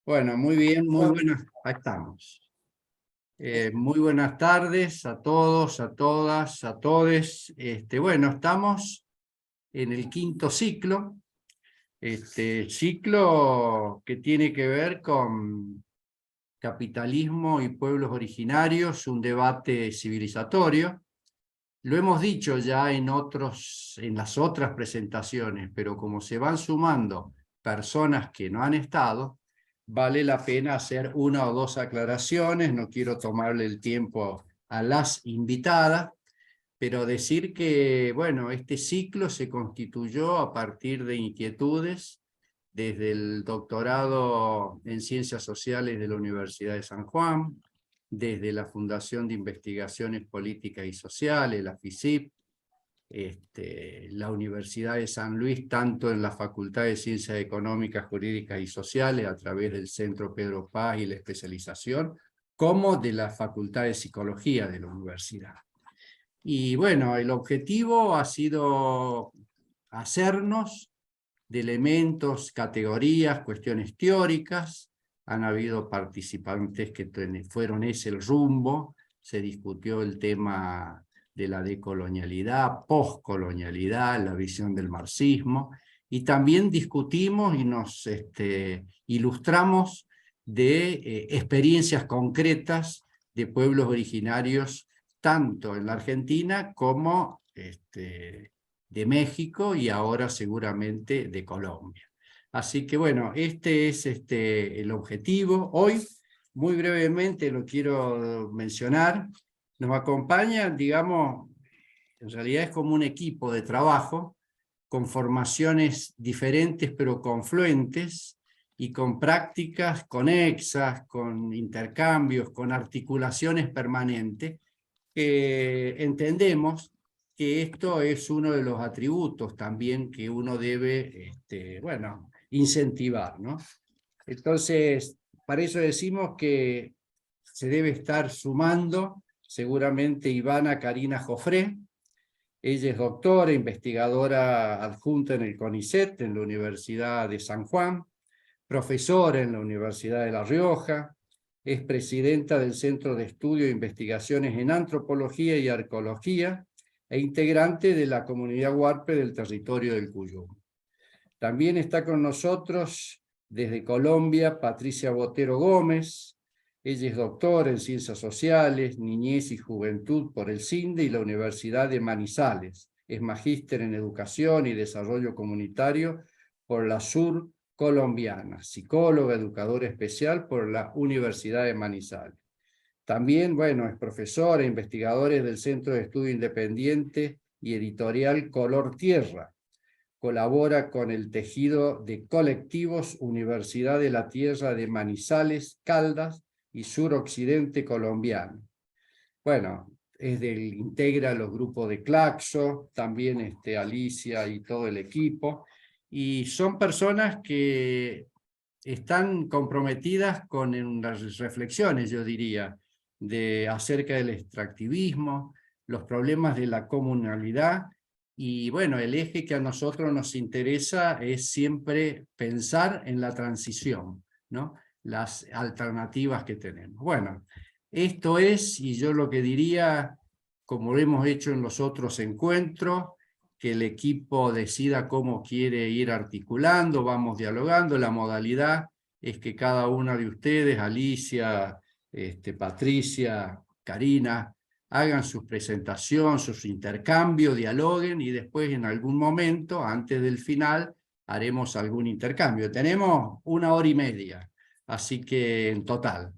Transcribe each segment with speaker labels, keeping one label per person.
Speaker 1: Bueno, muy bien, muy buenas, ahí estamos. Muy buenas tardes a todos, a todas, a todes. Bueno, estamos en el quinto ciclo, ciclo que tiene que ver con capitalismo y pueblos originarios, un debate civilizatorio. Lo hemos dicho ya en las otras presentaciones, pero como se van sumando personas que no han estado, vale la pena hacer una o dos aclaraciones. No quiero tomarle el tiempo a las invitadas, pero decir que, bueno, este ciclo se constituyó a partir de inquietudes desde el doctorado en Ciencias Sociales de la Universidad de San Juan, desde la Fundación de Investigaciones Políticas y Sociales, la FICIP, la Universidad de San Luis, tanto en la Facultad de Ciencias Económicas, Jurídicas y Sociales, a través del Centro Pedro Paz y la especialización, como de la Facultad de Psicología de la universidad. Y bueno, el objetivo ha sido hacernos de elementos, categorías, cuestiones teóricas. Han habido participantes que fueron ese el rumbo. Se discutió el tema de la decolonialidad, poscolonialidad, la visión del marxismo, y también discutimos y nos ilustramos de experiencias concretas de pueblos originarios, tanto en la Argentina como de México y ahora seguramente de Colombia. Así que bueno, este es el objetivo. Hoy, muy brevemente lo quiero mencionar, nos acompaña, digamos, en realidad es como un equipo de trabajo con formaciones diferentes pero confluentes y con prácticas conexas, con intercambios, con articulaciones permanentes, que entendemos que esto es uno de los atributos también que uno debe, bueno, incentivar, ¿no? Entonces, para eso decimos que se debe estar sumando seguramente Ivana Karina Jofré. Ella es doctora, investigadora adjunta en el CONICET, en la Universidad de San Juan, profesora en la Universidad de La Rioja, es presidenta del Centro de Estudio e Investigaciones en Antropología y Arqueología e integrante de la comunidad huarpe del territorio del Cuyum. También está con nosotros desde Colombia Patricia Botero Gómez. Ella es doctora en Ciencias Sociales, Niñez y Juventud por el CINDE y la Universidad de Manizales. Es magíster en Educación y Desarrollo Comunitario por la SUR colombiana, psicóloga, educadora especial por la Universidad de Manizales. También, bueno, es profesora e investigadora del Centro de Estudio Independiente y Editorial Color Tierra. Colabora con el tejido de colectivos Universidad de la Tierra de Manizales, Caldas y Suroccidente colombiano. Bueno, integra los grupos de Claxo, también Alicia y todo el equipo, y son personas que están comprometidas con las reflexiones, yo diría, acerca del extractivismo, los problemas de la comunalidad, y bueno, el eje que a nosotros nos interesa es siempre pensar en la transición, ¿no? Las alternativas que tenemos. Bueno, esto es, y yo lo que diría, como lo hemos hecho en los otros encuentros, que el equipo decida cómo quiere ir articulando, vamos dialogando. La modalidad es que cada una de ustedes, Alicia, Patricia, Karina, hagan su presentación, sus intercambios, dialoguen y después en algún momento, antes del final, haremos algún intercambio. Tenemos 1 hora y media, así que en total.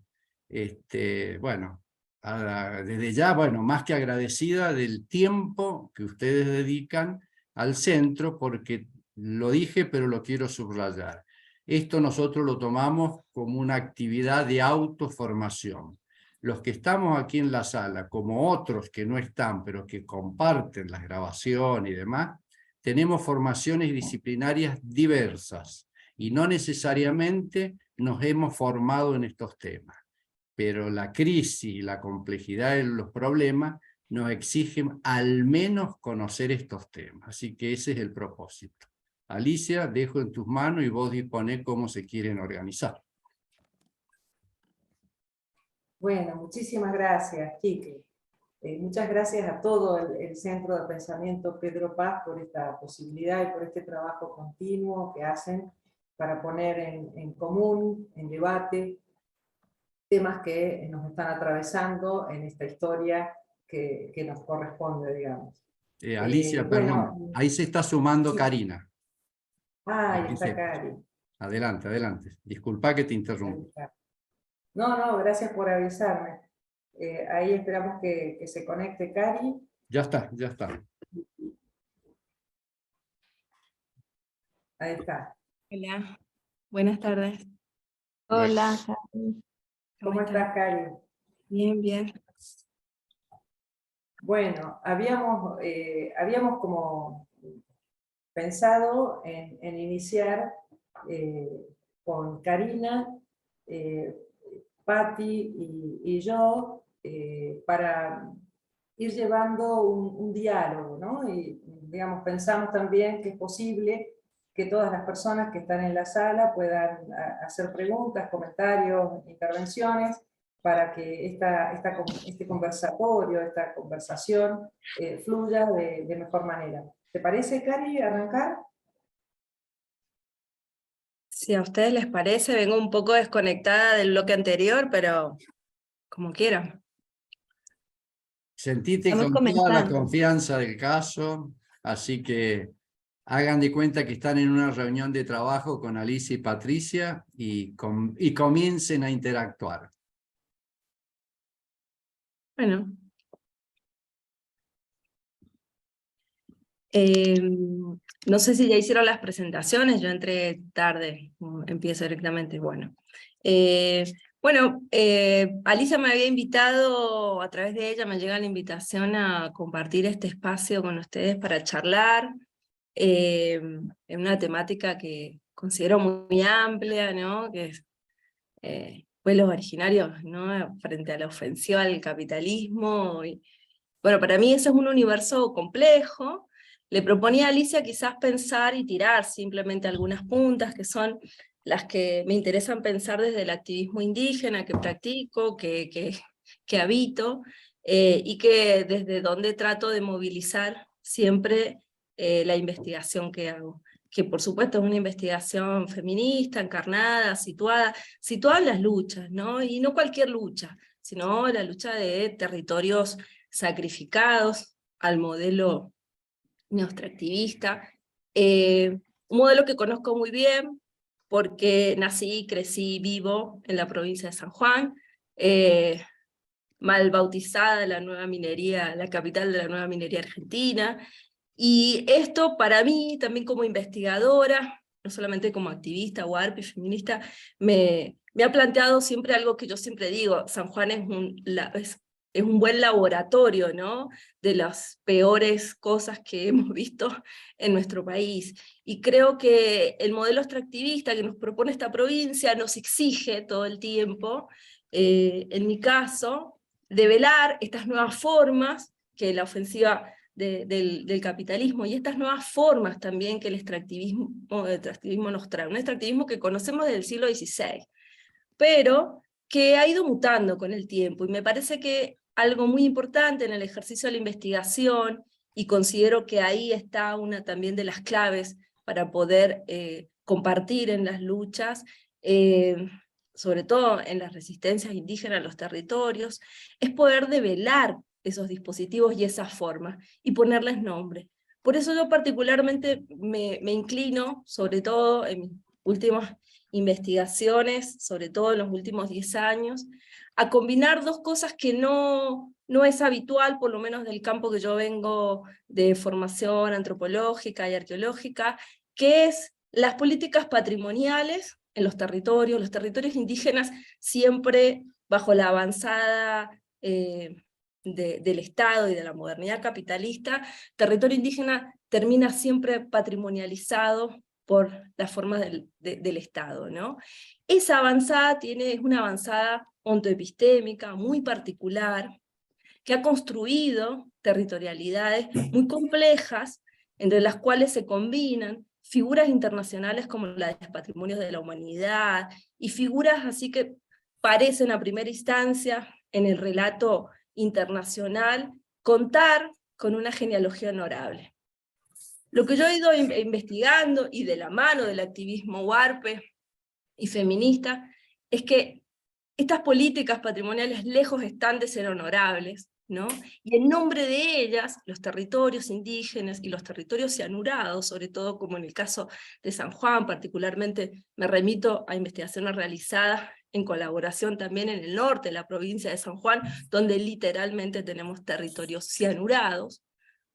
Speaker 1: Bueno, desde ya, bueno, más que agradecida del tiempo que ustedes dedican al centro, porque lo dije, pero lo quiero subrayar. Esto nosotros lo tomamos como una actividad de autoformación. Los que estamos aquí en la sala, como otros que no están, pero que comparten las grabaciones y demás, tenemos formaciones disciplinarias diversas y no necesariamente nos hemos formado en estos temas, pero la crisis y la complejidad de los problemas nos exigen al menos conocer estos temas. Así que ese es el propósito. Alicia, dejo en tus manos y vos disponés cómo se quieren organizar.
Speaker 2: Bueno, muchísimas gracias, Quique. Muchas gracias a todo el Centro de Pensamiento Pedro Paz por esta posibilidad y por este trabajo continuo que hacen para poner en común, en debate, temas que nos están atravesando en esta historia que nos corresponde, digamos.
Speaker 1: Alicia,
Speaker 2: Bueno,
Speaker 1: perdón, ahí se está sumando
Speaker 2: sí.
Speaker 1: Karina.
Speaker 2: Ahí
Speaker 1: Que
Speaker 2: está
Speaker 1: sepas.
Speaker 2: Cari.
Speaker 1: Adelante, adelante. Disculpa que te
Speaker 2: Ahí
Speaker 1: interrumpa.
Speaker 2: está. No, no, gracias por avisarme. Ahí esperamos que se conecte Cari.
Speaker 1: Ya está, ya está.
Speaker 2: Ahí está.
Speaker 3: Hola, buenas tardes.
Speaker 1: Bueno,
Speaker 4: Hola, Cari.
Speaker 3: ¿Cómo
Speaker 2: ¿Cómo
Speaker 3: están?
Speaker 2: estás, Cari?
Speaker 3: Bien, bien.
Speaker 2: Bueno, habíamos como pensado en iniciar con Karina, Patti y yo para ir llevando un diálogo, ¿no? Y digamos, pensamos también que es posible que todas las personas que están en la sala puedan hacer preguntas, comentarios, intervenciones, para que este conversatorio, esta conversación fluya de mejor manera. ¿Te parece, Cari, arrancar?
Speaker 3: Si a ustedes les parece, vengo un poco desconectada del bloque anterior, pero como quieran.
Speaker 1: sentite
Speaker 4: Estamos
Speaker 1: con toda la
Speaker 4: comenzando.
Speaker 1: confianza del caso, así que hagan de cuenta que están en una reunión de trabajo con Alicia y Patricia y comiencen a interactuar.
Speaker 3: Bueno. No sé si ya hicieron las presentaciones, yo entré tarde, empiezo directamente. Bueno, Alicia me había invitado, a través de ella me llega la invitación a compartir este espacio con ustedes para charlar en una temática que considero muy amplia, ¿no? Que es pueblos originarios, ¿no? Frente a la ofensiva al capitalismo. Bueno, para mí ese es un universo complejo. Le proponía a Alicia quizás pensar y tirar simplemente algunas puntas, que son las que me interesan pensar desde el activismo indígena que practico, que habito, y que desde donde trato de movilizar siempre la investigación que hago. Que por supuesto es una investigación feminista, encarnada, situada en las luchas, ¿no? Y no cualquier lucha, sino la lucha de territorios sacrificados al modelo neoextractivista, un modelo que conozco muy bien porque nací, crecí, vivo en la provincia de San Juan, mal bautizada la nueva minería, la capital de la nueva minería argentina, y esto para mí, también como investigadora, no solamente como activista o arpi feminista, me ha planteado siempre algo que yo siempre digo: San Juan es un buen laboratorio, ¿no? De las peores cosas que hemos visto en nuestro país. Y creo que el modelo extractivista que nos propone esta provincia nos exige todo el tiempo, en mi caso, develar estas nuevas formas que la ofensiva del capitalismo y estas nuevas formas también que el extractivismo nos trae. Un extractivismo que conocemos desde el siglo XVI, pero que ha ido mutando con el tiempo, y me parece que algo muy importante en el ejercicio de la investigación, y considero que ahí está una también de las claves para poder compartir en las luchas, sobre todo en las resistencias indígenas en los territorios, es poder develar esos dispositivos y esas formas, y ponerles nombre. Por eso yo particularmente me inclino, sobre todo en mis últimas investigaciones, sobre todo en los últimos 10 años, a combinar dos cosas que no es habitual, por lo menos del campo que yo vengo de formación antropológica y arqueológica, que es las políticas patrimoniales en los territorios indígenas, siempre bajo la avanzada del Estado y de la modernidad capitalista. Territorio indígena termina siempre patrimonializado por las formas del Estado, ¿no? Esa avanzada es una avanzada ontoepistémica muy particular, que ha construido territorialidades muy complejas, entre las cuales se combinan figuras internacionales como la de Patrimonios de la Humanidad, y figuras así que parecen a primera instancia en el relato internacional contar con una genealogía honorable. Lo que yo he ido investigando, y de la mano del activismo huarpe y feminista, es que estas políticas patrimoniales lejos están de ser honorables, ¿no? Y en nombre de ellas, los territorios indígenas y los territorios cianurados, sobre todo como en el caso de San Juan, particularmente me remito a investigaciones realizadas en colaboración también en el norte, en la provincia de San Juan, donde literalmente tenemos territorios cianurados,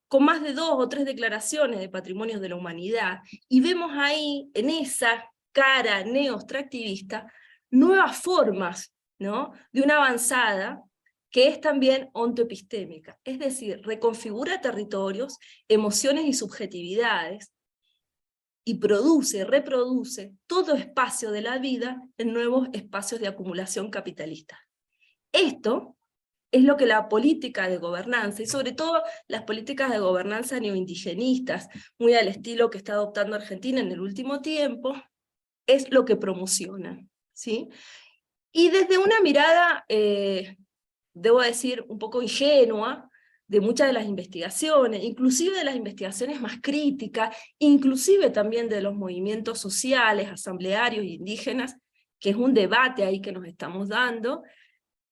Speaker 3: con más de 2 o 3 declaraciones de patrimonios de la humanidad, y vemos ahí, en esa cara neoextractivista, nuevas formas, ¿no?, de una avanzada que es también ontoepistémica, es decir, reconfigura territorios, emociones y subjetividades, y produce, reproduce todo espacio de la vida en nuevos espacios de acumulación capitalista. Esto es lo que la política de gobernanza, y sobre todo las políticas de gobernanza neoindigenistas, muy al estilo que está adoptando Argentina en el último tiempo, es lo que promocionan, ¿sí? Y desde una mirada, debo decir, un poco ingenua, de muchas de las investigaciones, inclusive de las investigaciones más críticas, inclusive también de los movimientos sociales, asamblearios e indígenas, que es un debate ahí que nos estamos dando,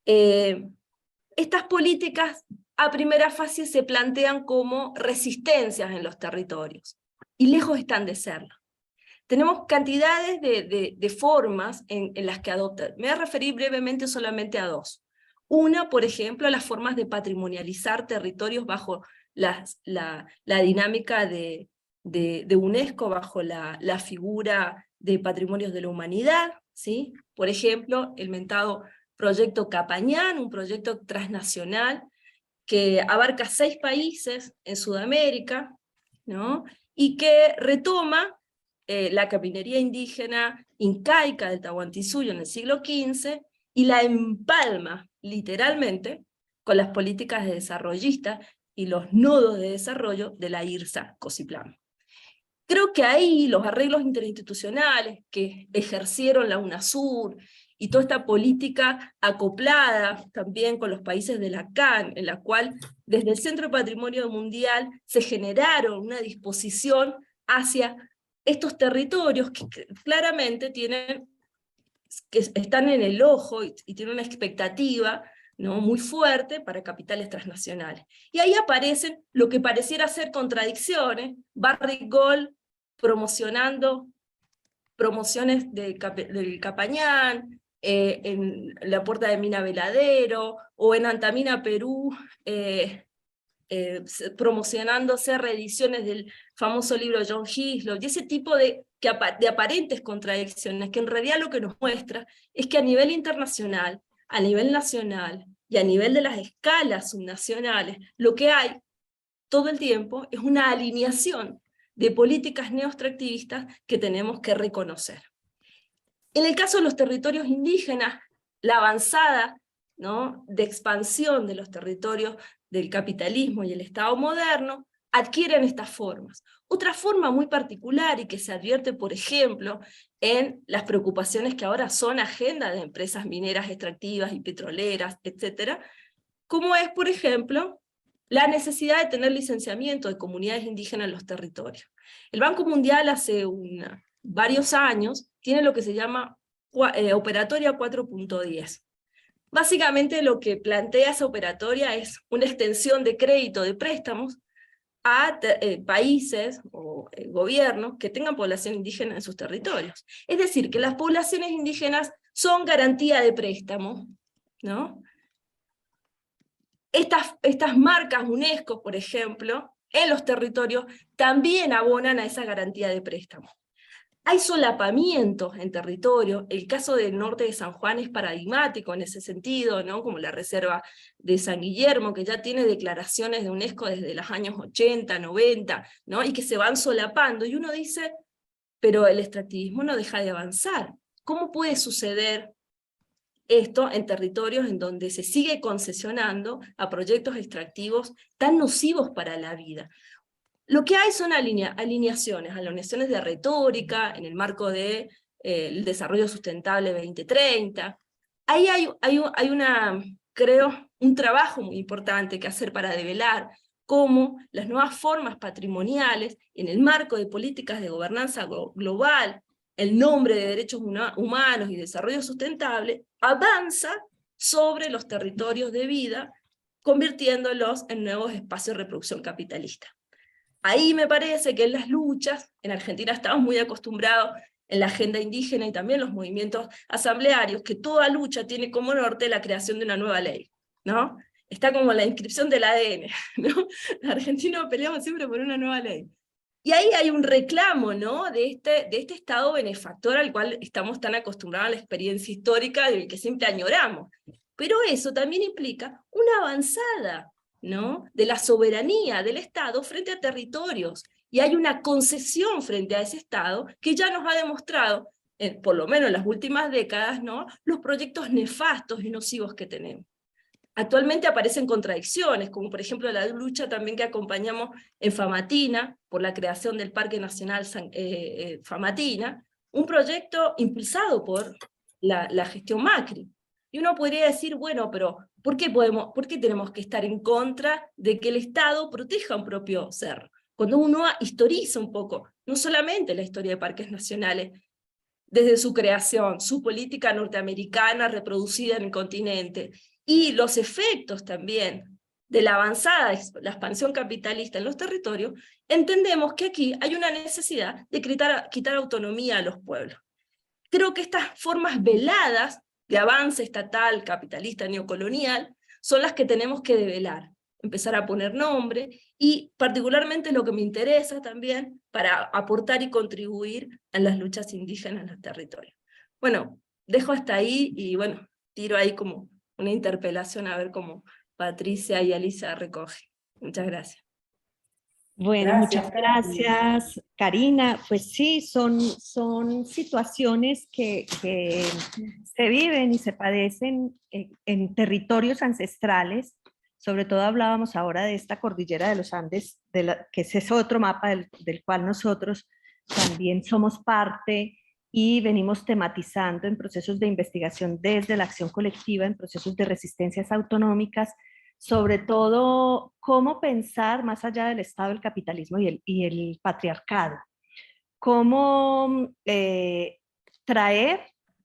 Speaker 3: estas políticas a primera fase se plantean como resistencias en los territorios, y lejos están de serlo. Tenemos cantidades de formas en las que adoptan. Me voy a referir brevemente solamente a 2. Una, por ejemplo, las formas de patrimonializar territorios bajo la dinámica de UNESCO, bajo la figura de patrimonios de la humanidad, ¿sí? Por ejemplo, el mentado Proyecto Capañán, un proyecto transnacional que abarca 6 países en Sudamérica, ¿no?, y que retoma la capinería indígena incaica del Tahuantinsuyo en el siglo XV, y la empalma, literalmente, con las políticas de desarrollistas y los nodos de desarrollo de la IRSA Cociplán. Creo que ahí los arreglos interinstitucionales que ejercieron la UNASUR, y toda esta política acoplada también con los países de la CAN, en la cual desde el Centro de Patrimonio Mundial se generaron una disposición hacia estos territorios que claramente están en el ojo y tienen una expectativa, ¿no?, muy fuerte para capitales transnacionales. Y ahí aparecen lo que pareciera ser contradicciones: Barrick Gold promocionando promociones del Capañán, en la puerta de Mina Veladero, o en Antamina, Perú, promocionándose reediciones del famoso libro de John Hislop, y ese tipo de aparentes contradicciones, que en realidad lo que nos muestra es que a nivel internacional, a nivel nacional, y a nivel de las escalas subnacionales, lo que hay todo el tiempo es una alineación de políticas neoextractivistas que tenemos que reconocer. En el caso de los territorios indígenas, la avanzada, ¿no?, de expansión de los territorios del capitalismo y el Estado moderno adquieren estas formas. Otra forma muy particular, y que se advierte, por ejemplo, en las preocupaciones que ahora son agenda de empresas mineras extractivas y petroleras, etc., como es, por ejemplo, la necesidad de tener licenciamiento de comunidades indígenas en los territorios. El Banco Mundial hace varios años tiene lo que se llama operatoria 4.10. Básicamente lo que plantea esa operatoria es una extensión de crédito de préstamos a países o gobiernos que tengan población indígena en sus territorios. Es decir, que las poblaciones indígenas son garantía de préstamo, ¿no? Estas marcas UNESCO, por ejemplo, en los territorios, también abonan a esa garantía de préstamo. Hay solapamientos en territorio. El caso del norte de San Juan es paradigmático en ese sentido, ¿no?, como la reserva de San Guillermo, que ya tiene declaraciones de UNESCO desde los años 80, 90, ¿no?, y que se van solapando. Y uno dice, pero el extractivismo no deja de avanzar. ¿Cómo puede suceder esto en territorios en donde se sigue concesionando a proyectos extractivos tan nocivos para la vida? Lo que hay son alineaciones de retórica en el marco de el desarrollo sustentable 2030. Ahí hay creo, un trabajo muy importante que hacer para develar cómo las nuevas formas patrimoniales, en el marco de políticas de gobernanza global, el nombre de derechos humanos y desarrollo sustentable, avanza sobre los territorios de vida, convirtiéndolos en nuevos espacios de reproducción capitalista. Ahí me parece que en las luchas, en Argentina estamos muy acostumbrados en la agenda indígena y también los movimientos asamblearios, que toda lucha tiene como norte la creación de una nueva ley, ¿no? Está como la inscripción del ADN, ¿no? Los argentinos peleamos siempre por una nueva ley. Y ahí hay un reclamo, ¿no? de este Estado benefactor al cual estamos tan acostumbrados a la experiencia histórica del que siempre añoramos. Pero eso también implica una avanzada, ¿no? De la soberanía del Estado frente a territorios. Y hay una concesión frente a ese Estado que ya nos ha demostrado, por lo menos en las últimas décadas, ¿no? Los proyectos nefastos y nocivos que tenemos. Actualmente aparecen contradicciones, como por ejemplo la lucha también que acompañamos en Famatina, por la creación del Parque Nacional Famatina, un proyecto impulsado por la gestión Macri. Y uno podría decir, bueno, pero ¿por qué tenemos que estar en contra de que el Estado proteja un propio cerro? Cuando uno historiza un poco, no solamente la historia de parques nacionales, desde su creación, su política norteamericana reproducida en el continente, y los efectos también de la avanzada, la expansión capitalista en los territorios, entendemos que aquí hay una necesidad de quitar autonomía a los pueblos. Creo que estas formas veladas de avance estatal, capitalista, neocolonial, son las que tenemos que develar, empezar a poner nombre, y particularmente lo que me interesa también para aportar y contribuir a las luchas indígenas en los territorios. Bueno, dejo hasta ahí y bueno, tiro ahí como una interpelación a ver cómo Patricia y Alisa recogen. Muchas gracias.
Speaker 4: Bueno,
Speaker 2: Gracias,
Speaker 4: muchas gracias, Karina. Pues sí, son situaciones que se viven y se padecen en territorios ancestrales. Sobre todo hablábamos ahora de esta cordillera de los Andes, que ese es otro mapa del cual nosotros también somos parte y venimos tematizando en procesos de investigación desde la acción colectiva, en procesos de resistencias autonómicas, sobre todo cómo pensar más allá del Estado, el capitalismo y el patriarcado. Cómo traer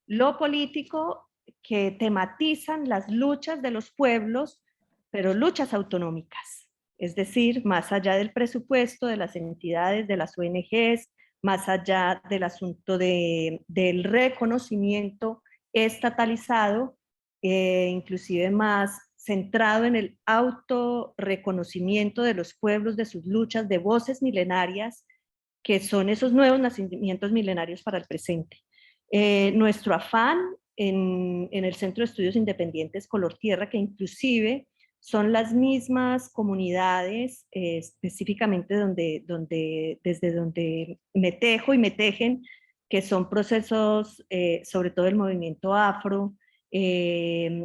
Speaker 4: lo político que tematizan las luchas de los pueblos, pero luchas autonómicas. Es decir, más allá del presupuesto, de las entidades, de las ONGs, más allá del asunto del reconocimiento estatalizado, inclusive más centrado en el autorreconocimiento de los pueblos, de sus luchas, de voces milenarias, que son esos nuevos nacimientos milenarios para el presente. Nuestro afán en el Centro de Estudios Independientes Color Tierra, que inclusive son las mismas comunidades, específicamente desde donde me tejo y me tejen, que son procesos, sobre todo el movimiento afro,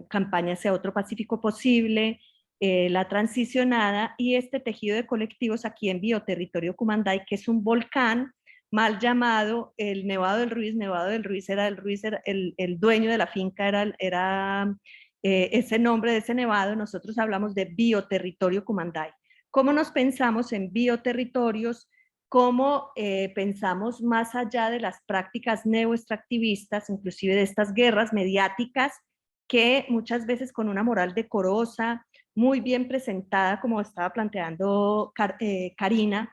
Speaker 4: campaña hacia otro Pacífico posible, la transicionada y este tejido de colectivos aquí en Bioterritorio Cumanday, que es un volcán mal llamado el Nevado del Ruiz. Nevado del Ruiz era el dueño de la finca, era ese nombre de ese nevado. Nosotros hablamos de Bioterritorio Cumanday. ¿Cómo nos pensamos en bioterritorios? ¿Cómo pensamos más allá de las prácticas neoextractivistas, inclusive de estas guerras mediáticas que muchas veces con una moral decorosa, muy bien presentada, como estaba planteando Karina,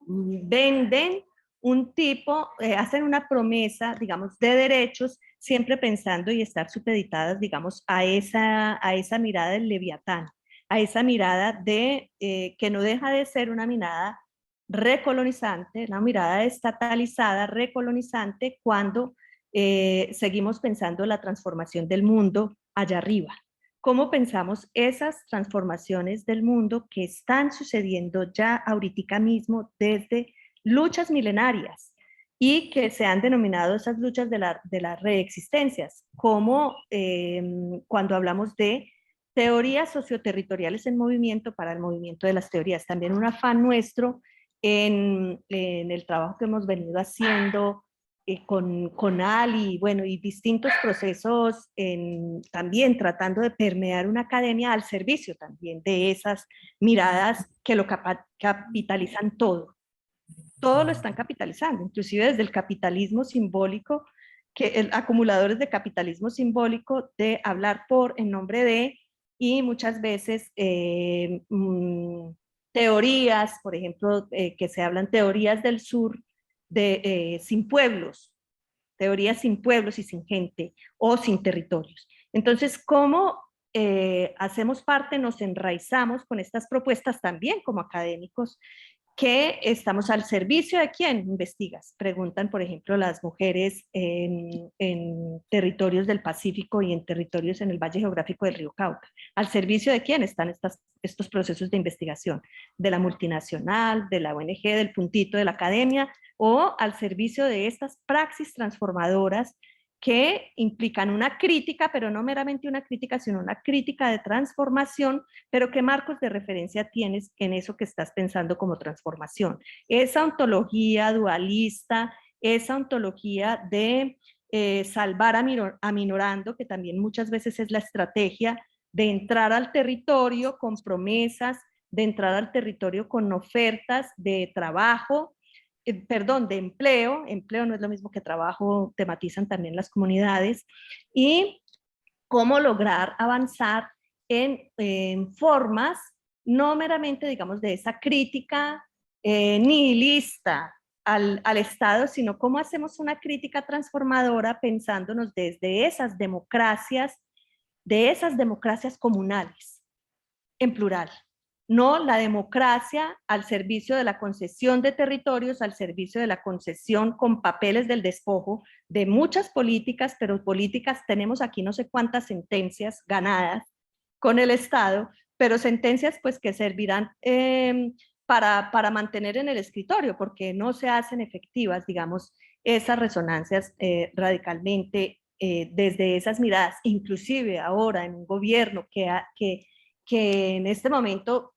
Speaker 4: venden un tipo, hacen una promesa, digamos, de derechos, siempre pensando y estar supeditadas, digamos, a esa mirada del Leviatán, a esa mirada de, que no deja de ser una mirada recolonizante, una mirada estatalizada, recolonizante, cuando seguimos pensando la transformación del mundo allá arriba. ¿Cómo pensamos esas transformaciones del mundo que están sucediendo ya ahorita mismo desde luchas milenarias y que se han denominado esas luchas de las reexistencias? Como cuando hablamos de teorías socioterritoriales en movimiento para el movimiento de las teorías. También un afán nuestro en el trabajo que hemos venido haciendo con Ali, bueno, y distintos procesos también tratando de permear una academia al servicio también de esas miradas que lo capitalizan todo. Todo lo están capitalizando, inclusive desde el capitalismo simbólico, acumuladores de capitalismo simbólico, de hablar por, en nombre de, y muchas veces teorías, por ejemplo, que se hablan teorías del sur, sin pueblos, teorías sin pueblos y sin gente, o sin territorios. Entonces, ¿cómo hacemos parte, nos enraizamos con estas propuestas también como académicos, que estamos al servicio de quién investigas? Preguntan, por ejemplo, las mujeres en territorios del Pacífico y en territorios en el Valle Geográfico del Río Cauca. ¿Al servicio de quién están estos procesos de investigación? ¿De la multinacional, de la ONG, del puntito de la academia, o al servicio de estas praxis transformadoras que implican una crítica, pero no meramente una crítica, sino una crítica de transformación, pero qué marcos de referencia tienes en eso que estás pensando como transformación? Esa ontología dualista, esa ontología de salvar aminorando, que también muchas veces es la estrategia de entrar al territorio con promesas, de entrar al territorio con ofertas de trabajo, de empleo no es lo mismo que trabajo, tematizan también las comunidades, y cómo lograr avanzar en formas no meramente, digamos, de esa crítica nihilista al Estado, sino cómo hacemos una crítica transformadora pensándonos desde esas democracias, de esas democracias comunales, en plural. No la democracia al servicio de la concesión de territorios, al servicio de la concesión con papeles del despojo de muchas políticas, pero políticas, tenemos aquí no sé cuántas sentencias ganadas con el Estado, pero sentencias pues que servirán para mantener en el escritorio, porque no se hacen efectivas, digamos, esas resonancias radicalmente desde esas miradas, inclusive ahora en un gobierno que en este momento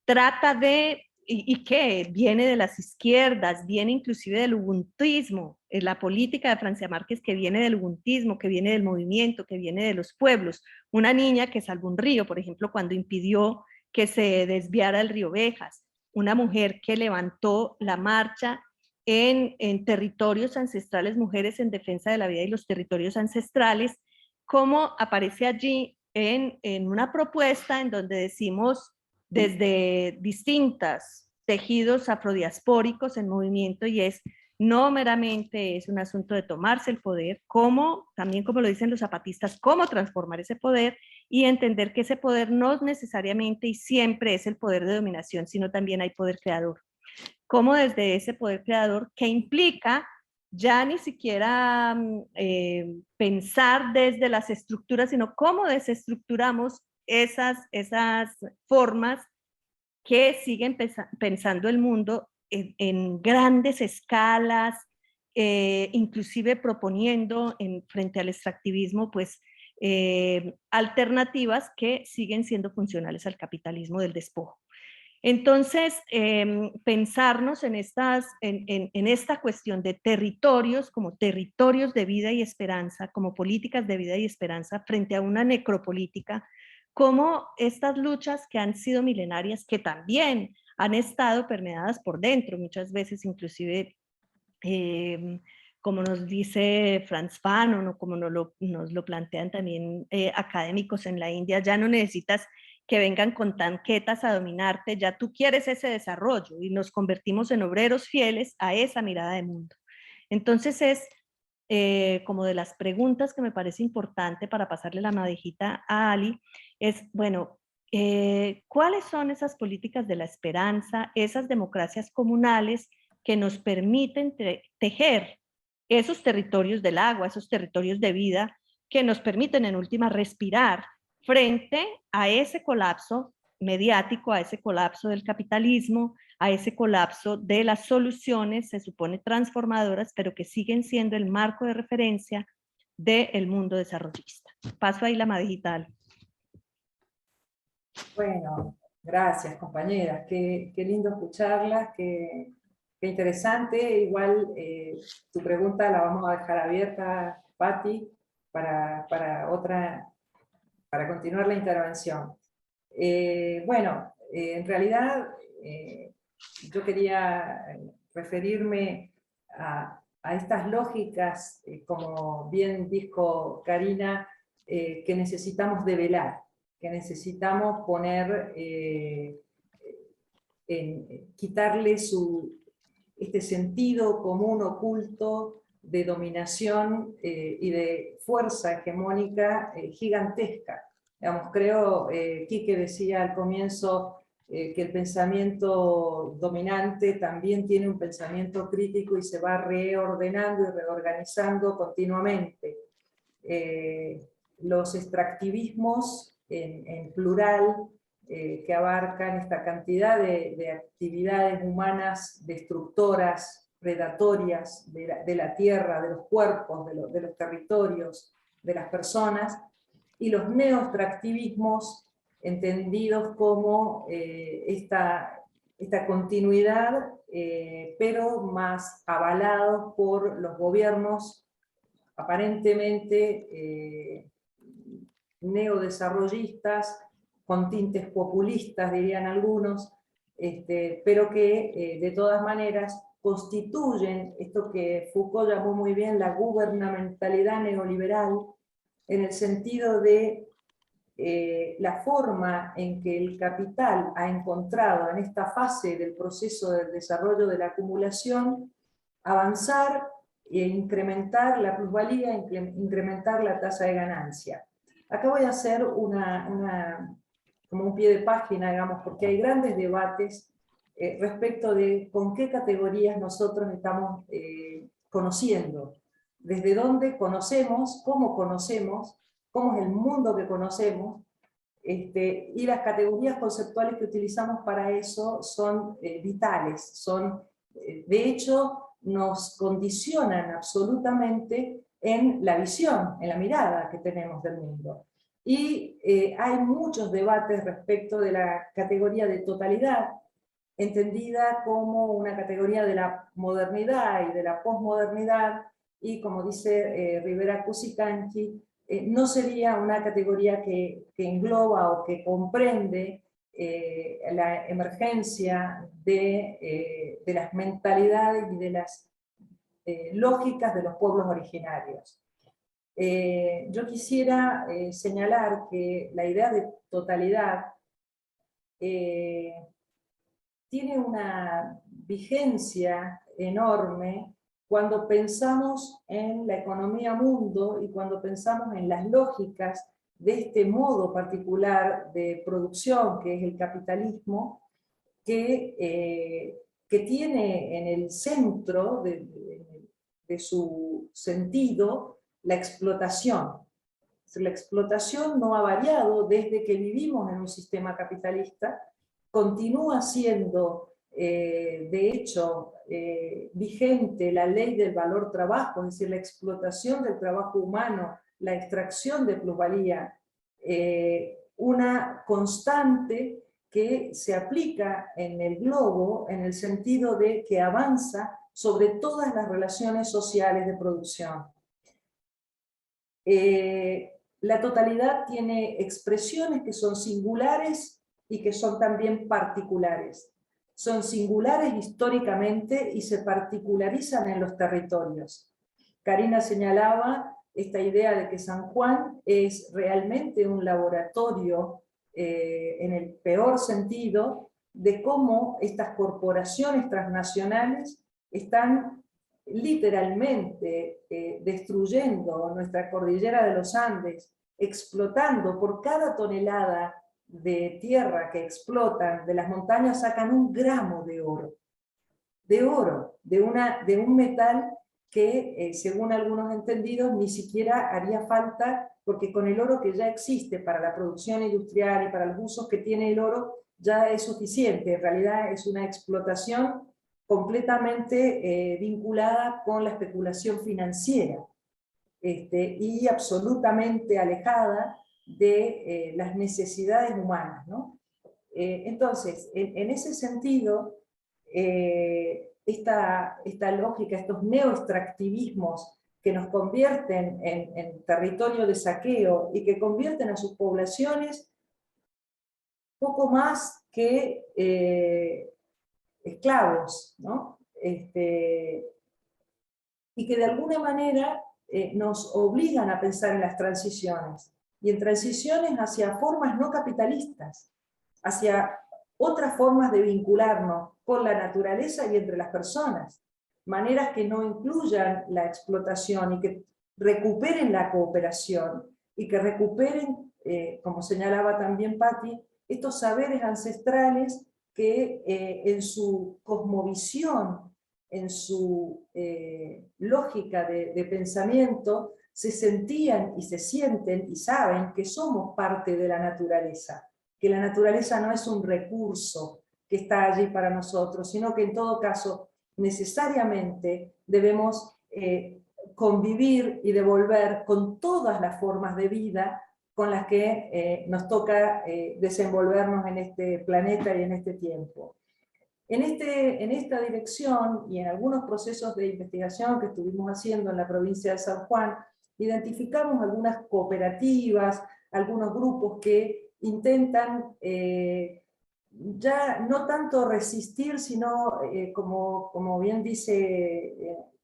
Speaker 4: trata de, y que viene de las izquierdas, viene inclusive del ubuntuismo, la política de Francia Márquez que viene del ubuntuismo, que viene del movimiento, que viene de los pueblos. Una niña que salvó un río, por ejemplo, cuando impidió que se desviara el río Bejas. Una mujer que levantó la marcha en territorios ancestrales, mujeres en defensa de la vida y los territorios ancestrales. ¿Cómo aparece allí en una propuesta en donde decimos desde distintas tejidos afrodiaspóricos en movimiento, y es no meramente es un asunto de tomarse el poder, también como lo dicen los zapatistas, cómo transformar ese poder y entender que ese poder no necesariamente y siempre es el poder de dominación, sino también hay poder creador. Cómo desde ese poder creador, que implica ya ni siquiera pensar desde las estructuras, sino cómo desestructuramos esas formas que siguen pensando el mundo en grandes escalas, inclusive proponiendo frente al extractivismo, pues alternativas que siguen siendo funcionales al capitalismo del despojo. Entonces, pensarnos en esta cuestión de territorios como territorios de vida y esperanza, como políticas de vida y esperanza frente a una necropolítica, como estas luchas que han sido milenarias, que también han estado permeadas por dentro, muchas veces inclusive, como nos dice Franz Fanon, o como nos lo plantean también académicos en la India, ya no necesitas que vengan con tanquetas a dominarte, ya tú quieres ese desarrollo, y nos convertimos en obreros fieles a esa mirada de mundo. Entonces es como de las preguntas que me parece importante para pasarle la madejita a Ali, es, bueno, ¿cuáles son esas políticas de la esperanza, esas democracias comunales que nos permiten tejer esos territorios del agua, esos territorios de vida, que nos permiten en última respirar frente a ese colapso mediático, a ese colapso del capitalismo, a ese colapso de las soluciones, se supone transformadoras, pero que siguen siendo el marco de referencia del mundo desarrollista? Paso ahí la madejita.
Speaker 2: Bueno, gracias compañeras, qué lindo escucharlas, Qué interesante. Igual tu pregunta la vamos a dejar abierta, Patti, para continuar la intervención. Bueno, en realidad yo quería referirme a estas lógicas, como bien dijo Karina, que necesitamos develar, que necesitamos poner, quitarle este sentido común oculto de dominación y de fuerza hegemónica gigantesca. Digamos, creo, Quique decía al comienzo que el pensamiento dominante también tiene un pensamiento crítico y se va reordenando y reorganizando continuamente. Los extractivismos en plural, que abarcan esta cantidad de actividades humanas destructoras, predatorias de la tierra, de los cuerpos, de los territorios, de las personas, y los neoextractivismos entendidos como esta continuidad, pero más avalados por los gobiernos aparentemente neodesarrollistas, con tintes populistas, dirían algunos, pero que de todas maneras constituyen esto que Foucault llamó muy bien la gubernamentalidad neoliberal, en el sentido de la forma en que el capital ha encontrado en esta fase del proceso del desarrollo de la acumulación avanzar e incrementar la plusvalía, incrementar la tasa de ganancia. Acá voy a hacer como un pie de página, digamos, porque hay grandes debates respecto de con qué categorías nosotros estamos conociendo, desde dónde conocemos, cómo es el mundo que conocemos, y las categorías conceptuales que utilizamos para eso son vitales, de hecho nos condicionan absolutamente en la visión, en la mirada que tenemos del mundo. Y hay muchos debates respecto de la categoría de totalidad, entendida como una categoría de la modernidad y de la posmodernidad, y como dice Rivera Cusicanqui, no sería una categoría que engloba o que comprende la emergencia de las mentalidades y de las lógicas de los pueblos originarios. Yo quisiera señalar que la idea de totalidad tiene una vigencia enorme cuando pensamos en la economía mundo y cuando pensamos en las lógicas de este modo particular de producción que es el capitalismo, que tiene en el centro de su sentido la explotación. La explotación no ha variado desde que vivimos en un sistema capitalista, continúa siendo, de hecho, vigente la ley del valor trabajo, es decir, la explotación del trabajo humano, la extracción de plusvalía, una constante que se aplica en el globo en el sentido de que avanza sobre todas las relaciones sociales de producción. La totalidad tiene expresiones que son singulares y que son también particulares. Son singulares históricamente y se particularizan en los territorios. Karina señalaba esta idea de que San Juan es realmente un laboratorio, en el peor sentido, de cómo estas corporaciones transnacionales están literalmente destruyendo nuestra cordillera de los Andes, explotando por cada tonelada de tierra que explotan, de las montañas sacan 1 gramo de oro, de un metal que según algunos entendidos ni siquiera haría falta, porque con el oro que ya existe para la producción industrial y para los usos que tiene el oro ya es suficiente. En realidad es una explotación completamente vinculada con la especulación financiera y absolutamente alejada de las necesidades humanas, ¿no? Entonces, en ese sentido, esta lógica, estos neoextractivismos que nos convierten en territorio de saqueo y que convierten a sus poblaciones poco más que esclavos, ¿no? Y que de alguna manera nos obligan a pensar en las transiciones, y en transiciones hacia formas no capitalistas, hacia otras formas de vincularnos con la naturaleza y entre las personas, maneras que no incluyan la explotación y que recuperen la cooperación y que recuperen, como señalaba también Patti, estos saberes ancestrales que en su cosmovisión, en su lógica de pensamiento, se sentían y se sienten y saben que somos parte de la naturaleza, que la naturaleza no es un recurso que está allí para nosotros, sino que en todo caso necesariamente debemos convivir y devolver con todas las formas de vida con las que nos toca desenvolvernos en este planeta y en este tiempo. En esta dirección y en algunos procesos de investigación que estuvimos haciendo en la provincia de San Juan, identificamos algunas cooperativas, algunos grupos que intentan ya no tanto resistir, sino, como bien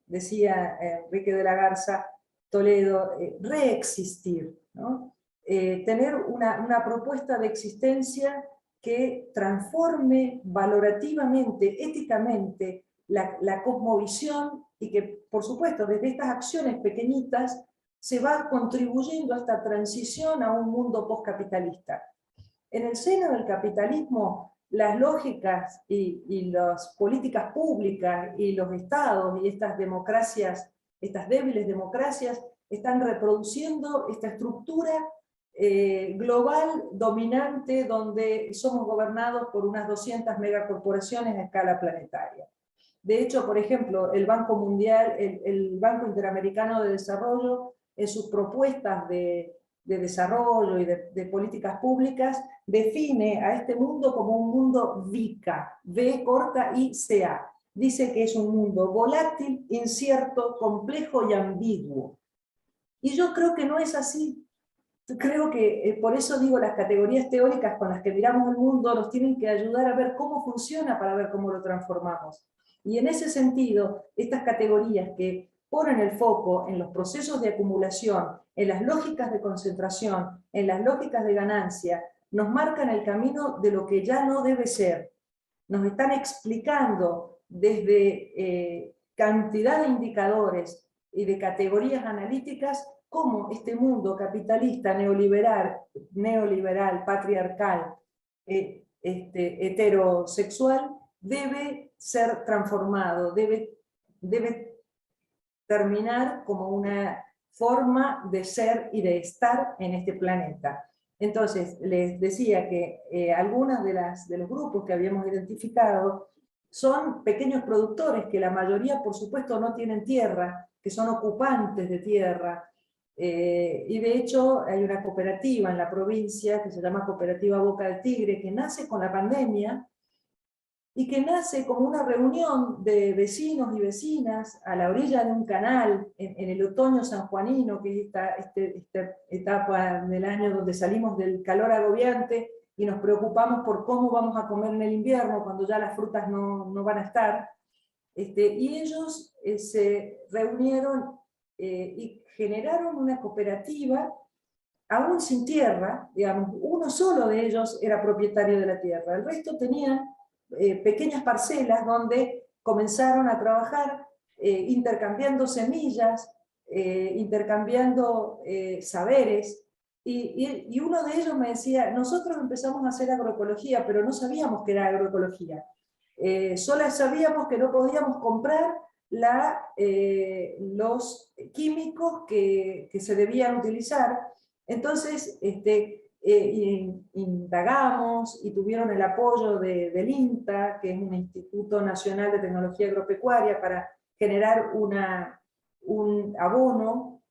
Speaker 2: decía Enrique de la Garza Toledo, reexistir, ¿no? Tener una propuesta de existencia que transforme valorativamente, éticamente, la cosmovisión, y que, por supuesto, desde estas acciones pequeñitas se va contribuyendo a esta transición a un mundo postcapitalista. En el seno del capitalismo, las lógicas y las políticas públicas y los estados y estas democracias, estas débiles democracias, están reproduciendo esta estructura global, dominante, donde somos gobernados por unas 200 megacorporaciones a escala planetaria. De hecho, por ejemplo, el Banco Mundial, el Banco Interamericano de Desarrollo, en sus propuestas de desarrollo y de políticas públicas, define a este mundo como un mundo VICA, V corta I-C-A. Dice que es un mundo volátil, incierto, complejo y ambiguo. Y yo creo que no es así. Creo que, por eso digo, las categorías teóricas con las que miramos el mundo nos tienen que ayudar a ver cómo funciona para ver cómo lo transformamos. Y en ese sentido, estas categorías que ponen el foco en los procesos de acumulación, en las lógicas de concentración, en las lógicas de ganancia, nos marcan el camino de lo que ya no debe ser. Nos están explicando desde cantidad de indicadores y de categorías analíticas cómo este mundo capitalista, neoliberal, patriarcal, heterosexual, debe ser transformado, debe terminar como una forma de ser y de estar en este planeta. Entonces, les decía que algunos de los grupos que habíamos identificado son pequeños productores, que la mayoría, por supuesto, no tienen tierra, que son ocupantes de tierra, y de hecho hay una cooperativa en la provincia que se llama Cooperativa Boca del Tigre, que nace con la pandemia y que nace como una reunión de vecinos y vecinas a la orilla de un canal en el otoño sanjuanino, que es esta etapa del año donde salimos del calor agobiante y nos preocupamos por cómo vamos a comer en el invierno cuando ya las frutas no van a estar. Y ellos se reunieron y generaron una cooperativa, aún sin tierra, digamos, uno solo de ellos era propietario de la tierra, el resto tenían pequeñas parcelas donde comenzaron a trabajar intercambiando semillas, intercambiando saberes, y uno de ellos me decía, nosotros empezamos a hacer agroecología, pero no sabíamos que era agroecología, solo sabíamos que no podíamos comprar los químicos que se debían utilizar. Entonces indagamos y tuvieron el apoyo del INTA, que es un Instituto Nacional de Tecnología Agropecuaria, para generar un abono,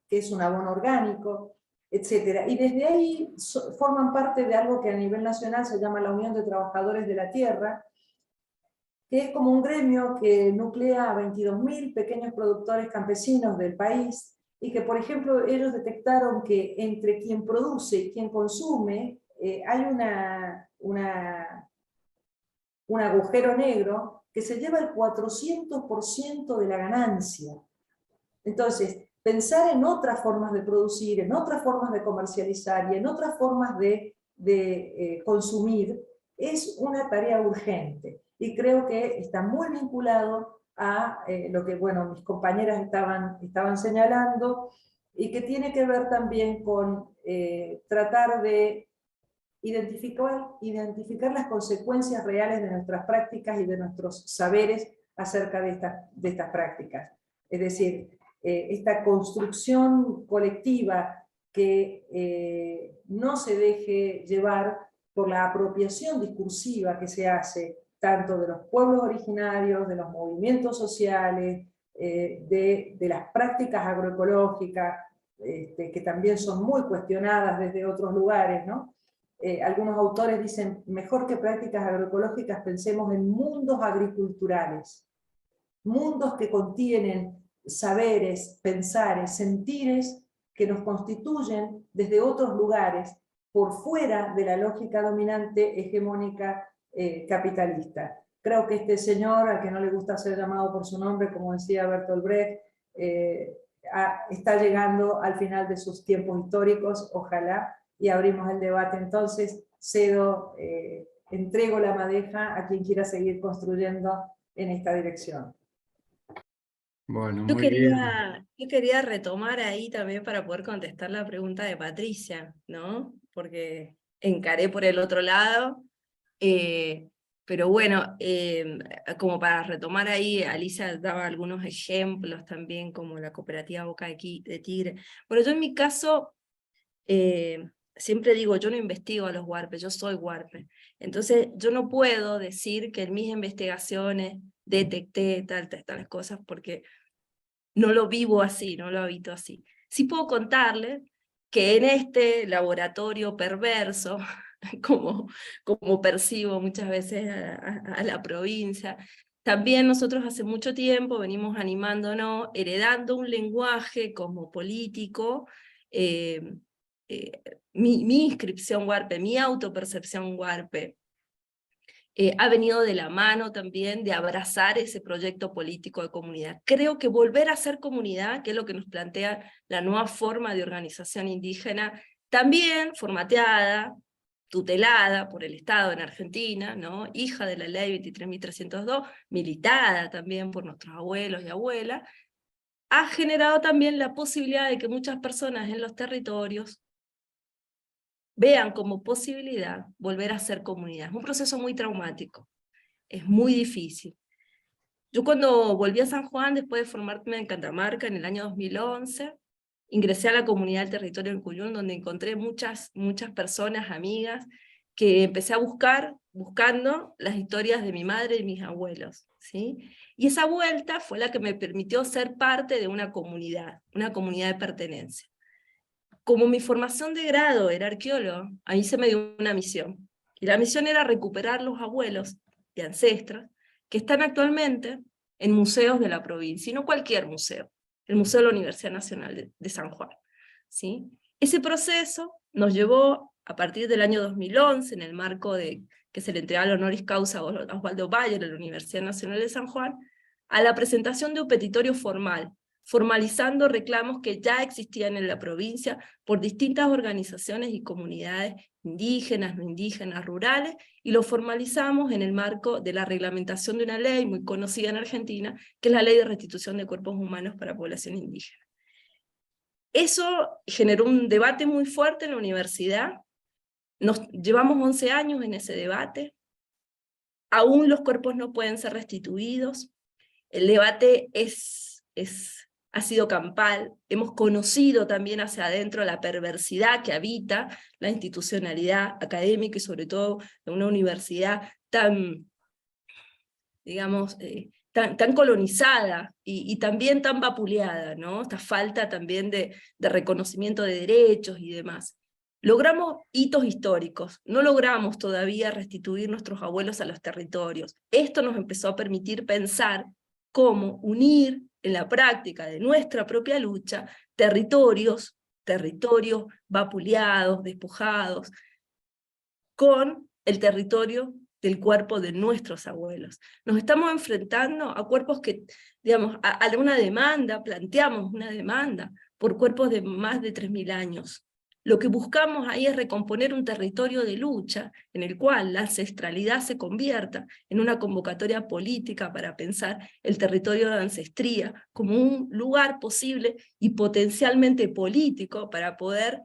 Speaker 2: que es un abono orgánico, etc. Y desde ahí forman parte de algo que a nivel nacional se llama la Unión de Trabajadores de la Tierra, que es como un gremio que nuclea a 22.000 pequeños productores campesinos del país, y que, por ejemplo, ellos detectaron que entre quien produce y quien consume hay un agujero negro que se lleva el 400% de la ganancia. Entonces, pensar en otras formas de producir, en otras formas de comercializar y en otras formas de consumir es una tarea urgente. Y creo que está muy vinculado a lo que, bueno, mis compañeras estaban señalando, y que tiene que ver también con tratar de identificar las consecuencias reales de nuestras prácticas y de nuestros saberes acerca de estas prácticas. Es decir, esta construcción colectiva que no se deje llevar por la apropiación discursiva que se hace tanto de los pueblos originarios, de los movimientos sociales, de las prácticas agroecológicas, que también son muy cuestionadas desde otros lugares, ¿no? Algunos autores dicen, mejor que prácticas agroecológicas, pensemos en mundos agriculturales, mundos que contienen saberes, pensares, sentires que nos constituyen desde otros lugares, por fuera de la lógica dominante hegemónica capitalista. Creo que este señor, al que no le gusta ser llamado por su nombre, como decía Bertolt Brecht, está llegando al final de sus tiempos históricos, ojalá, y abrimos el debate. Entonces cedo, entrego la madeja a quien quiera seguir construyendo en esta dirección.
Speaker 1: Bueno, muy bien.
Speaker 3: Yo quería retomar ahí también para poder contestar la pregunta de Patricia, ¿no? Porque encaré por el otro lado, pero bueno, como para retomar ahí, Alicia daba algunos ejemplos también, como la cooperativa Boca de Tigre. Bueno, yo en mi caso, siempre digo, yo no investigo a los huarpes, yo soy huarpe. Entonces, yo no puedo decir que en mis investigaciones detecté tales cosas, porque no lo vivo así, no lo habito así. Sí puedo contarles que en este laboratorio perverso, como percibo muchas veces a la provincia, también nosotros hace mucho tiempo venimos animándonos, heredando un lenguaje cosmopolítico, mi inscripción huarpe, mi autopercepción huarpe, ha venido de la mano también de abrazar ese proyecto político de comunidad. Creo que volver a ser comunidad, que es lo que nos plantea la nueva forma de organización indígena, también formateada, tutelada por el Estado en Argentina, ¿no? Hija de la ley 23.302, militada también por nuestros abuelos y abuelas, ha generado también la posibilidad de que muchas personas en los territorios vean como posibilidad volver a ser comunidad. Es un proceso muy traumático, es muy difícil. Yo cuando volví a San Juan, después de formarme en Catamarca en el año 2011, ingresé a la comunidad del territorio en Cuyún, donde encontré muchas personas, amigas, que empecé a buscando las historias de mi madre y mis abuelos, ¿sí? Y esa vuelta fue la que me permitió ser parte de una comunidad de pertenencia. Como mi formación de grado era arqueólogo, a mí se me dio una misión. Y la misión era recuperar los abuelos y ancestros que están actualmente en museos de la provincia, y no cualquier museo, el Museo de la Universidad Nacional de San Juan, ¿sí? Ese proceso nos llevó, a partir del año 2011, en el marco de que se le entregaba el honoris causa a Osvaldo Bayer de la Universidad Nacional de San Juan, a la presentación de un petitorio formal, formalizando reclamos que ya existían en la provincia por distintas organizaciones y comunidades indígenas, no indígenas, rurales, y lo formalizamos en el marco de la reglamentación de una ley muy conocida en Argentina, que es la Ley de Restitución de Cuerpos Humanos para Población Indígena. Eso generó un debate muy fuerte en la universidad, nos llevamos 11 años en ese debate, aún los cuerpos no pueden ser restituidos, el debate ha sido campal, hemos conocido también hacia adentro la perversidad que habita la institucionalidad académica y sobre todo de una universidad tan, digamos, tan colonizada y también tan vapuleada, ¿no? Esta falta también de reconocimiento de derechos y demás. Logramos hitos históricos, no logramos todavía restituir nuestros abuelos a los territorios. Esto nos empezó a permitir pensar cómo unir en la práctica de nuestra propia lucha territorios vapuleados, despojados, con el territorio del cuerpo de nuestros abuelos. Nos estamos enfrentando a cuerpos que, digamos, a una demanda, planteamos una demanda por cuerpos de más de 3000 años. Lo que buscamos ahí es recomponer un territorio de lucha en el cual la ancestralidad se convierta en una convocatoria política para pensar el territorio de ancestría como un lugar posible y potencialmente político para poder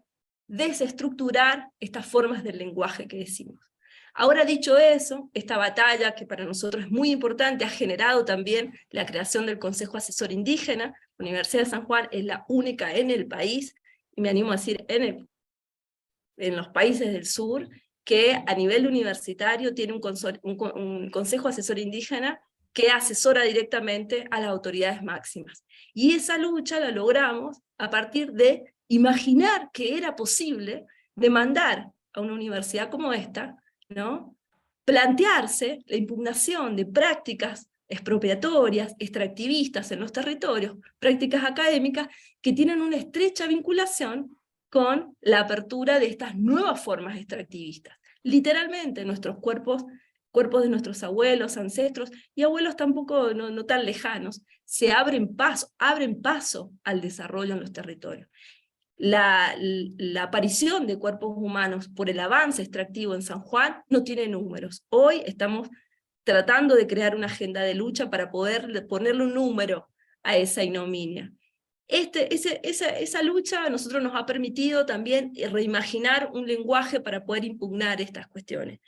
Speaker 3: desestructurar estas formas del lenguaje que decimos. Ahora dicho eso, esta batalla que para nosotros es muy importante ha generado también la creación del Consejo Asesor Indígena. La Universidad de San Juan es la única en el país, y me animo a decir en los países del sur, que a nivel universitario tiene un Consejo Asesor Indígena que asesora directamente a las autoridades máximas. Y esa lucha la logramos a partir de imaginar que era posible demandar a una universidad como esta, ¿no?, plantearse la impugnación de prácticas expropiatorias, extractivistas en los territorios, prácticas académicas que tienen una estrecha vinculación con la apertura de estas nuevas formas extractivistas. Literalmente nuestros cuerpos de nuestros abuelos, ancestros, y abuelos tampoco no tan lejanos, se abren paso al desarrollo en los territorios. La aparición de cuerpos humanos por el avance extractivo en San Juan no tiene números. Hoy estamos tratando de crear una agenda de lucha para poder ponerle un número a esa ignominia. Esa lucha a nosotros nos ha permitido también reimaginar un lenguaje para poder impugnar estas cuestiones.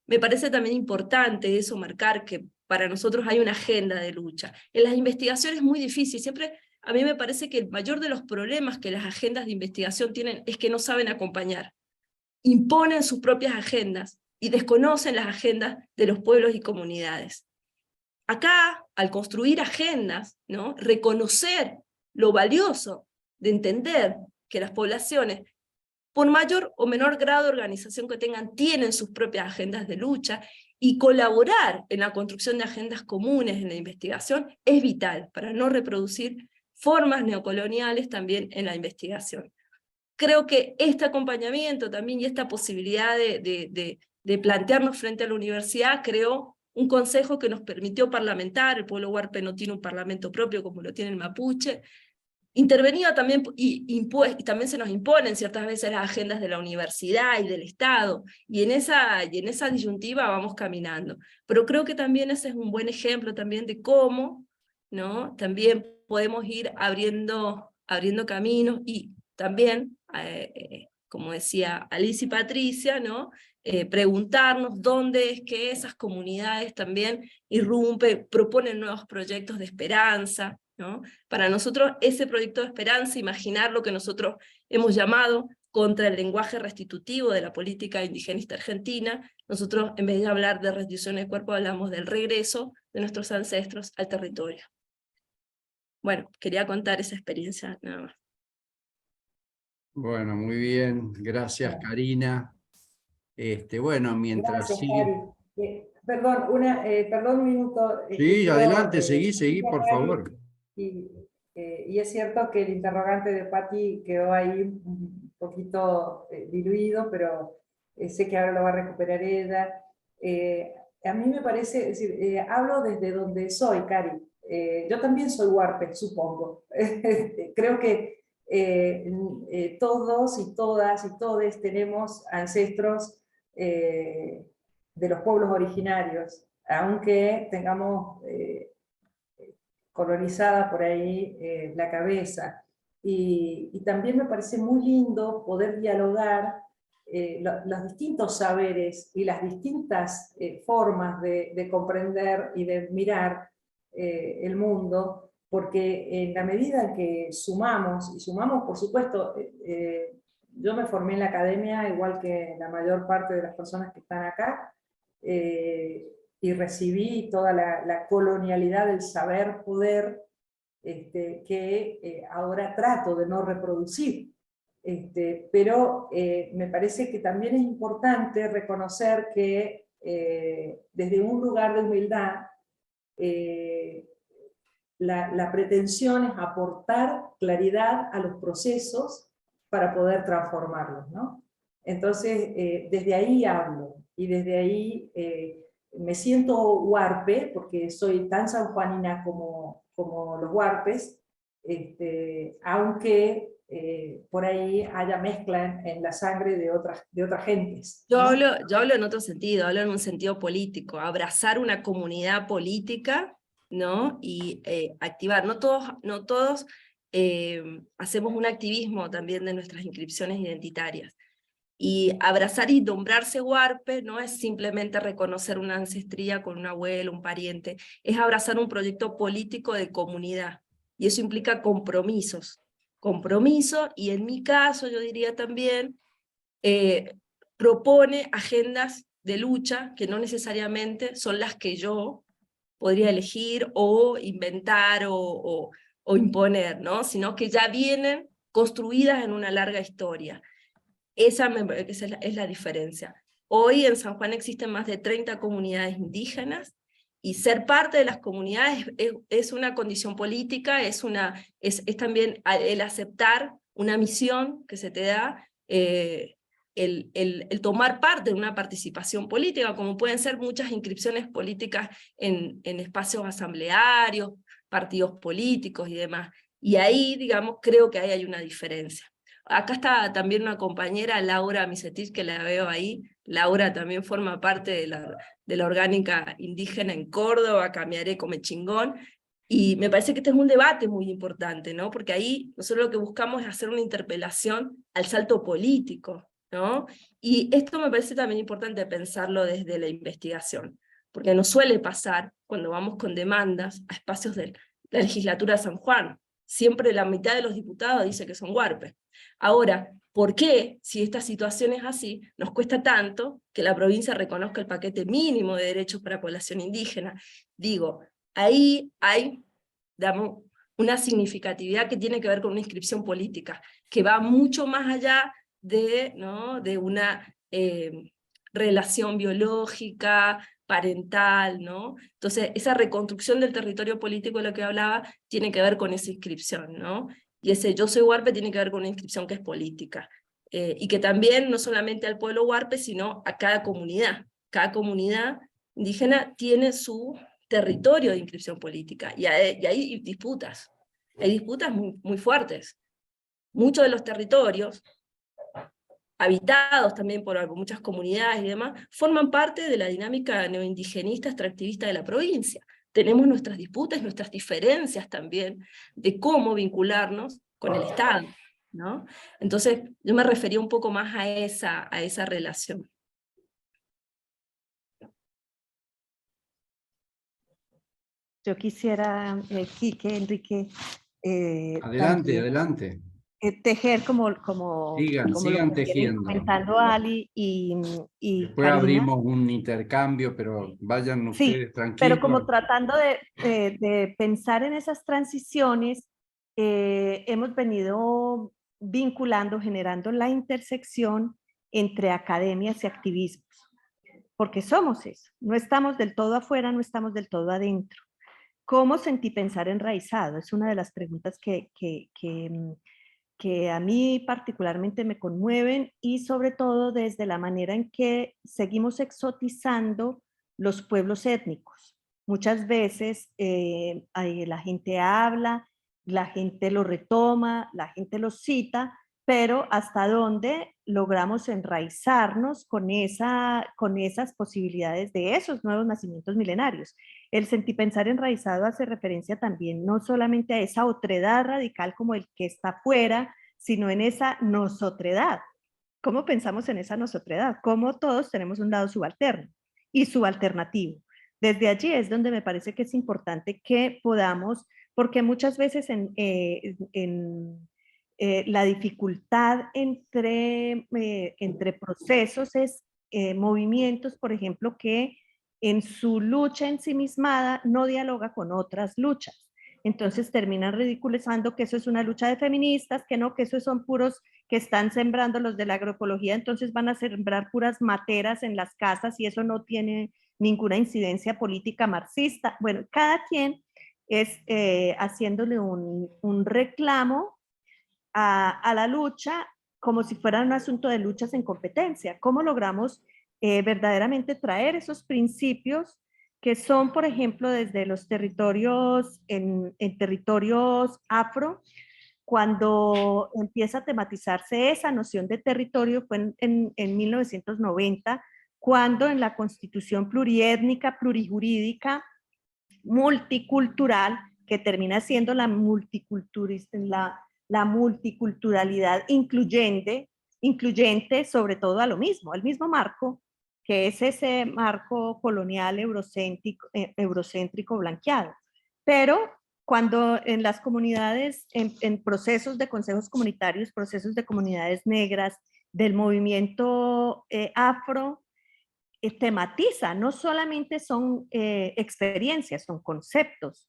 Speaker 3: Me parece también importante eso, marcar que para nosotros hay una agenda de lucha. En las investigaciones es muy difícil, siempre a mí me parece que el mayor de los problemas que las agendas de investigación tienen es que no saben acompañar. Imponen sus propias agendas y desconocen las agendas de los pueblos y comunidades. Acá, al construir agendas, ¿no?, reconocer lo valioso de entender que las poblaciones, por mayor o menor grado de organización que tengan, tienen sus propias agendas de lucha, y colaborar en la construcción de agendas comunes en la investigación es vital para no reproducir formas neocoloniales también en la investigación. Creo que este acompañamiento también y esta posibilidad de plantearnos frente a la universidad creó un consejo que nos permitió parlamentar. El pueblo huarpe no tiene un parlamento propio como lo tiene el mapuche. Intervenía también, y también se nos imponen ciertas veces las agendas de la universidad y del Estado, y en esa disyuntiva vamos caminando. Pero creo que también ese es un buen ejemplo también de cómo, ¿no?, también podemos ir abriendo caminos, y también, como decía Alice y Patricia, ¿no?, preguntarnos dónde es que esas comunidades también irrumpen, proponen nuevos proyectos de esperanza, ¿no? Para nosotros ese proyecto de esperanza, imaginar lo que nosotros hemos llamado contra el lenguaje restitutivo de la política indigenista argentina, nosotros en vez de hablar de restitución de cuerpo hablamos del regreso de nuestros ancestros al territorio. Bueno, quería contar esa experiencia nada más.
Speaker 1: Bueno, muy bien, gracias Karina. Bueno, mientras
Speaker 2: Gracias,
Speaker 1: sigue...
Speaker 2: Cari. Perdón un minuto.
Speaker 1: Sí,
Speaker 2: quiero,
Speaker 1: adelante, seguí,
Speaker 2: decirle a
Speaker 1: por
Speaker 2: Cari,
Speaker 1: favor.
Speaker 2: y es cierto que el interrogante de Patti quedó ahí un poquito diluido, pero sé que ahora lo va a recuperar ella. A mí me parece, es decir, hablo desde donde soy, Cari. Yo también soy huarpe, supongo. Creo que todos y todas y todes tenemos ancestros de los pueblos originarios, aunque tengamos colonizada por ahí la cabeza. Y también me parece muy lindo poder dialogar los distintos saberes y las distintas formas de comprender y de mirar el mundo, porque en la medida en que sumamos, y sumamos por supuesto, yo me formé en la academia igual que la mayor parte de las personas que están acá, y recibí toda la colonialidad del saber poder que ahora trato de no reproducir, Pero me parece que también es importante reconocer que desde un lugar de humildad, la pretensión es aportar claridad a los procesos para poder transformarlos, ¿no? Entonces, desde ahí hablo, y desde ahí me siento huarpe, porque soy tan sanjuanina como los huarpes, aunque por ahí haya mezcla en la sangre de otras gentes, ¿no?
Speaker 3: Yo hablo en otro sentido, hablo en un sentido político, abrazar una comunidad política, ¿no? Y activar, no todos hacemos un activismo también de nuestras inscripciones identitarias. Y abrazar y nombrarse huarpe no es simplemente reconocer una ancestría con un abuelo, un pariente, es abrazar un proyecto político de comunidad. Y eso implica compromisos. Compromiso, y en mi caso yo diría también, propone agendas de lucha que no necesariamente son las que yo podría elegir o inventar o imponer, ¿no? Sino que ya vienen construidas en una larga historia. Esa es la diferencia. Hoy en San Juan existen más de 30 comunidades indígenas, y ser parte de las comunidades es una condición política, es también el aceptar una misión que se te da, el tomar parte de una participación política, como pueden ser muchas inscripciones políticas en espacios asamblearios, partidos políticos y demás. Y ahí, digamos, creo que ahí hay una diferencia. Acá está también una compañera, Laura Misetich, que la veo ahí. Laura también forma parte de la orgánica indígena en Córdoba, Camiaré Come Chingón, y me parece que este es un debate muy importante, ¿no? Porque ahí nosotros lo que buscamos es hacer una interpelación al salto político, ¿no? Y esto me parece también importante pensarlo desde la investigación, porque nos suele pasar cuando vamos con demandas a espacios de la legislatura de San Juan. Siempre la mitad de los diputados dice que son huarpes. Ahora, ¿por qué, si esta situación es así, nos cuesta tanto que la provincia reconozca el paquete mínimo de derechos para población indígena? Digo, ahí hay, digamos, una significatividad que tiene que ver con una inscripción política, que va mucho más allá de, ¿no?, de una relación biológica, parental, ¿no? Entonces, esa reconstrucción del territorio político de lo que hablaba tiene que ver con esa inscripción, ¿no? Y ese yo soy huarpe tiene que ver con una inscripción que es política, y que también no solamente al pueblo huarpe, sino a cada comunidad. Cada comunidad indígena tiene su territorio de inscripción política, y hay disputas muy, muy fuertes. Muchos de los territorios, habitados también por muchas comunidades y demás, forman parte de la dinámica neoindigenista extractivista de la provincia. Tenemos nuestras disputas, nuestras diferencias también, de cómo vincularnos con el Estado, ¿no? Entonces, yo me refería un poco más a esa relación.
Speaker 4: Yo quisiera, Quique, Enrique,
Speaker 1: Adelante,
Speaker 4: también
Speaker 1: adelante.
Speaker 4: tejer como
Speaker 1: Sigan
Speaker 4: lo que vienen
Speaker 1: tejiendo.
Speaker 4: comentando Ali y
Speaker 1: Después
Speaker 4: Karina.
Speaker 1: abrimos un intercambio, pero vayan
Speaker 4: Sí,
Speaker 1: ustedes
Speaker 4: pero como
Speaker 1: tranquilos.
Speaker 4: tratando de pensar en esas transiciones, hemos venido vinculando, generando la intersección entre academias y activismos, porque somos eso, no estamos del todo afuera, no estamos del todo adentro. ¿Cómo sentí pensar enraizado? Es una de las preguntas que a mí particularmente me conmueven, y sobre todo desde la manera en que seguimos exotizando los pueblos étnicos. Muchas veces la gente habla, la gente lo retoma, la gente lo cita, pero hasta dónde logramos enraizarnos con esas posibilidades de esos nuevos nacimientos milenarios. El sentipensar enraizado hace referencia también no solamente a esa otredad radical como el que está afuera, sino en esa nosotredad. ¿Cómo pensamos en esa nosotredad? Cómo todos tenemos un lado subalterno y subalternativo. Desde allí es donde me parece que es importante que podamos, porque muchas veces la dificultad entre procesos es movimientos, por ejemplo, que en su lucha ensimismada no dialoga con otras luchas. entonces terminan ridiculizando que eso es una lucha de feministas, que no, que esos son puros que están sembrando los de la agroecología, entonces van a sembrar puras materas en las casas y eso no tiene ninguna incidencia política marxista. Bueno, cada quien es haciéndole un reclamo a la lucha como si fuera un asunto de luchas en competencia. ¿Cómo logramos verdaderamente traer esos principios que son, por ejemplo, desde los territorios, en territorios afro, cuando empieza a tematizarse esa noción de territorio fue en 1990, cuando en la Constitución pluriétnica, plurijurídica, multicultural, que termina siendo la multiculturalidad incluyente sobre todo a lo mismo, al mismo marco, que es ese marco colonial eurocéntrico blanqueado. Pero cuando en las comunidades, en procesos de consejos comunitarios, procesos de comunidades negras, del movimiento afro, tematiza, no solamente son experiencias, son conceptos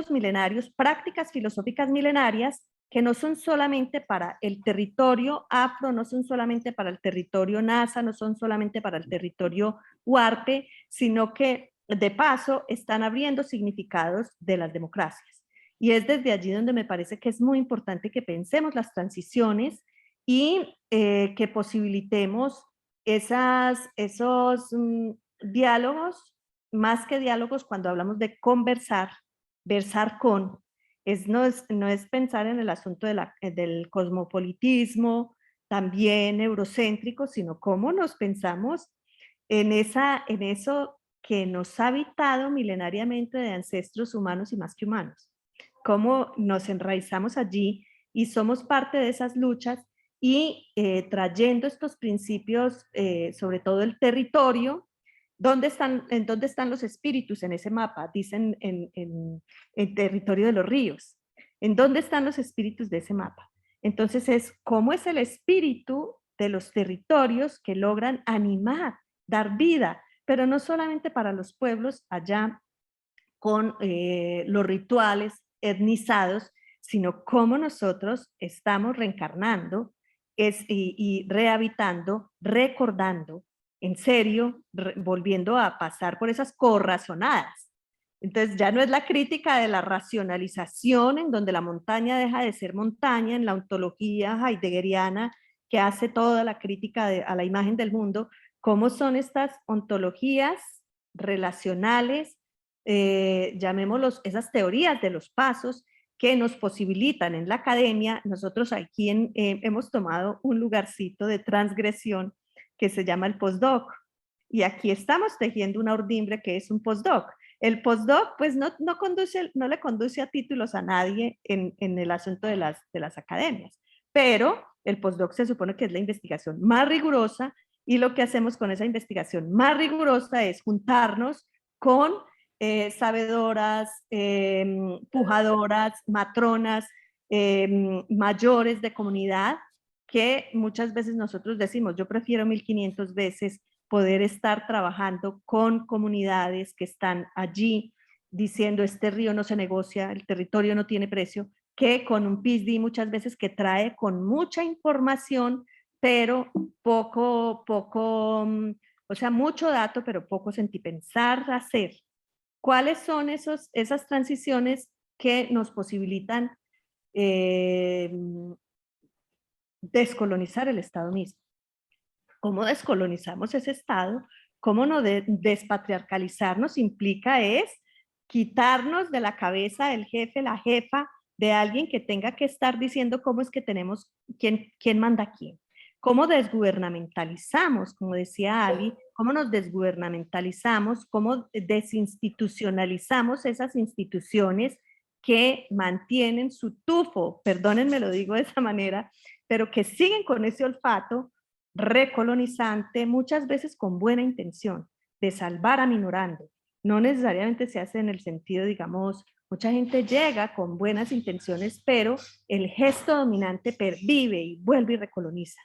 Speaker 4: milenarios, prácticas filosóficas milenarias que no son solamente para el territorio afro, no son solamente para el territorio nasa, no son solamente para el territorio huarpe, sino que de paso están abriendo significados de las democracias. Y es desde allí donde me parece que es muy importante que pensemos las transiciones y que posibilitemos esos diálogos, más que diálogos, cuando hablamos de conversar, versar con, no es pensar en el asunto del cosmopolitismo, también eurocéntrico, sino cómo nos pensamos en eso que nos ha habitado milenariamente de ancestros humanos y más que humanos. Cómo nos enraizamos allí y somos parte de esas luchas y trayendo estos principios, sobre todo el territorio. ¿En dónde están los espíritus en ese mapa? Dicen en territorio de los ríos. ¿En dónde están los espíritus de ese mapa? Entonces es cómo es el espíritu de los territorios que logran animar, dar vida, pero no solamente para los pueblos allá con los rituales etnizados, sino cómo nosotros estamos reencarnando y rehabitando, recordando, en serio, volviendo a pasar por esas corrazonadas. Entonces ya no es la crítica de la racionalización en donde la montaña deja de ser montaña, en la ontología heideggeriana que hace toda la crítica a la imagen del mundo, cómo son estas ontologías relacionales, llamémoslos esas teorías de los pasos que nos posibilitan en la academia. Nosotros aquí hemos tomado un lugarcito de transgresión que se llama el postdoc, y aquí estamos tejiendo una urdimbre que es un postdoc. El postdoc pues no le conduce a títulos a nadie en el asunto de las academias, pero el postdoc se supone que es la investigación más rigurosa, y lo que hacemos con esa investigación más rigurosa es juntarnos con sabedoras, pujadoras, matronas, mayores de comunidad, que muchas veces nosotros decimos, yo prefiero 1500 veces poder estar trabajando con comunidades que están allí diciendo este río no se negocia, el territorio no tiene precio, que con un PhD muchas veces que trae con mucha información, pero poco, o sea, mucho dato, pero poco sentipensar hacer. ¿Cuáles son esas transiciones que nos posibilitan descolonizar el Estado mismo? ¿Cómo descolonizamos ese Estado? ¿Cómo no despatriarcalizarnos? Implica es quitarnos de la cabeza del jefe, la jefa, de alguien que tenga que estar diciendo cómo es que tenemos, quién manda a quién. ¿Cómo desgubernamentalizamos? Como decía Ali, ¿cómo nos desgubernamentalizamos? ¿Cómo desinstitucionalizamos esas instituciones que mantienen su tufo, perdónenme lo digo de esa manera, pero que siguen con ese olfato recolonizante, muchas veces con buena intención, de salvar a minorando? No necesariamente se hace en el sentido, digamos, mucha gente llega con buenas intenciones, pero el gesto dominante pervive y vuelve y recoloniza.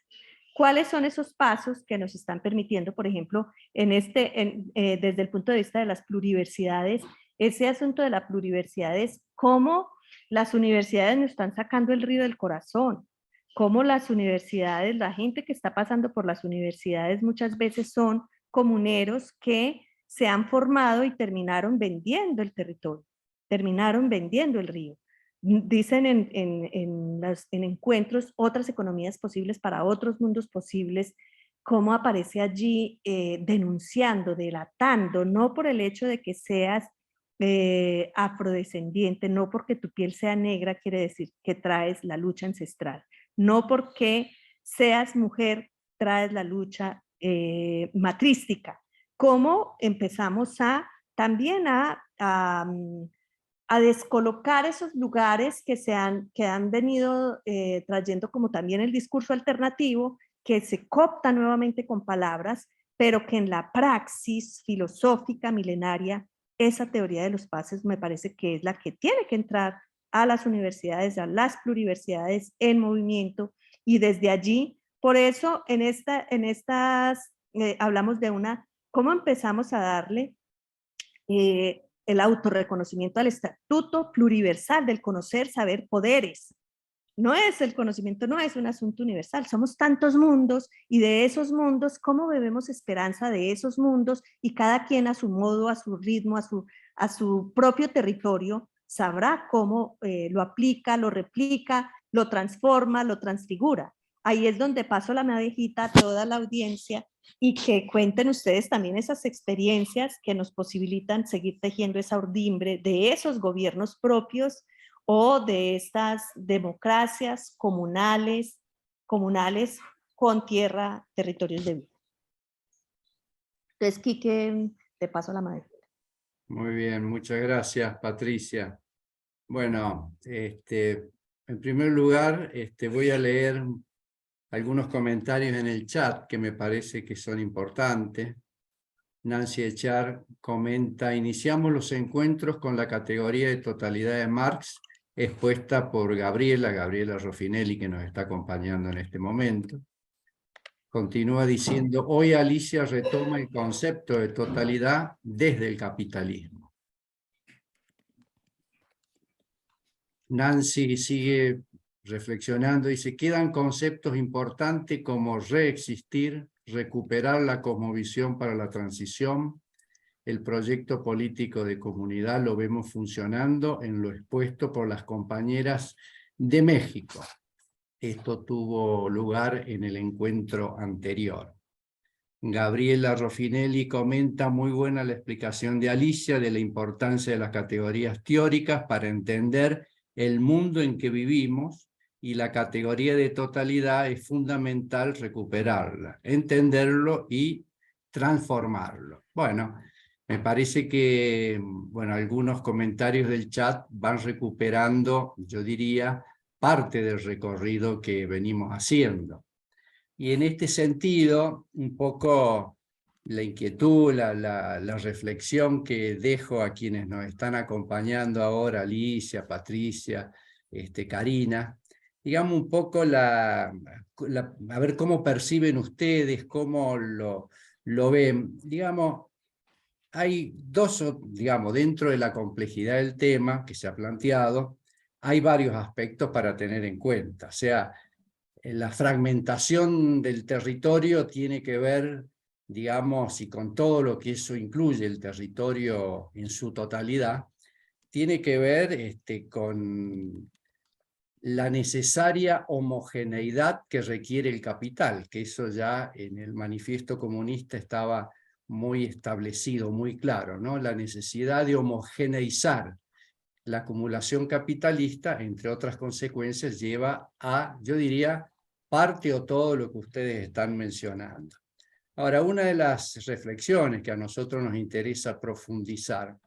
Speaker 4: ¿Cuáles son esos pasos que nos están permitiendo, por ejemplo, desde el punto de vista de las pluriversidades, ese asunto de la pluriversidad es cómo las universidades nos están sacando el río del corazón, cómo las universidades, la gente que está pasando por las universidades muchas veces son comuneros que se han formado y terminaron vendiendo el territorio, terminaron vendiendo el río. Dicen en encuentros otras economías posibles para otros mundos posibles, cómo aparece allí denunciando, delatando, no por el hecho de que seas afrodescendiente, no porque tu piel sea negra quiere decir que traes la lucha ancestral, no porque seas mujer traes la lucha matrística. Cómo empezamos también a descolocar esos lugares que han venido trayendo como también el discurso alternativo, que se coopta nuevamente con palabras, pero que en la praxis filosófica milenaria, esa teoría de los pases me parece que es la que tiene que entrar a las universidades, a las pluriversidades en movimiento, y desde allí, por eso en estas hablamos de cómo empezamos a darle el autorreconocimiento al estatuto pluriversal del conocer, saber, poderes. No es el conocimiento, no es un asunto universal, somos tantos mundos y de esos mundos, ¿cómo bebemos esperanza de esos mundos? Y cada quien a su modo, a su ritmo, a su propio territorio, sabrá cómo lo aplica, lo replica, lo transforma, lo transfigura. Ahí es donde paso la medallita a toda la audiencia y que cuenten ustedes también esas experiencias que nos posibilitan seguir tejiendo esa ordimbre de esos gobiernos propios o de estas democracias comunales con tierra, territorios de vida. Entonces, Quique, te paso la madera.
Speaker 1: Muy bien, muchas gracias, Patricia. Bueno, en primer lugar, voy a leer algunos comentarios en el chat que me parece que son importantes. Nancy Echar comenta: iniciamos los encuentros con la categoría de totalidad de Marx expuesta por Gabriela Roffinelli, que nos está acompañando en este momento. Continúa diciendo: hoy Alicia retoma el concepto de totalidad desde el capitalismo. Nancy sigue reflexionando, dice: quedan conceptos importantes como reexistir, recuperar la cosmovisión para la transición. El proyecto político de comunidad lo vemos funcionando en lo expuesto por las compañeras de México. Esto tuvo lugar en el encuentro anterior. Gabriela Roffinelli comenta: muy buena la explicación de Alicia de la importancia de las categorías teóricas para entender el mundo en que vivimos, y la categoría de totalidad es fundamental recuperarla, entenderlo y transformarlo. Bueno, me parece que algunos comentarios del chat van recuperando, yo diría, parte del recorrido que venimos haciendo. Y en este sentido, un poco la inquietud, la reflexión que dejo a quienes nos están acompañando ahora, Alicia, Patricia, Karina, digamos un poco a ver cómo perciben ustedes, cómo lo ven. Digamos, hay dentro de la complejidad del tema que se ha planteado, hay varios aspectos para tener en cuenta. O sea, la fragmentación del territorio tiene que ver, digamos, y con todo lo que eso incluye, el territorio en su totalidad, tiene que ver con la necesaria homogeneidad que requiere el capital, que eso ya en el manifiesto comunista estaba muy establecido, muy claro, ¿no? La necesidad de homogeneizar la acumulación capitalista, entre otras consecuencias, lleva a, yo diría, parte o todo lo que ustedes están mencionando. Ahora, una de las reflexiones que a nosotros nos interesa profundizar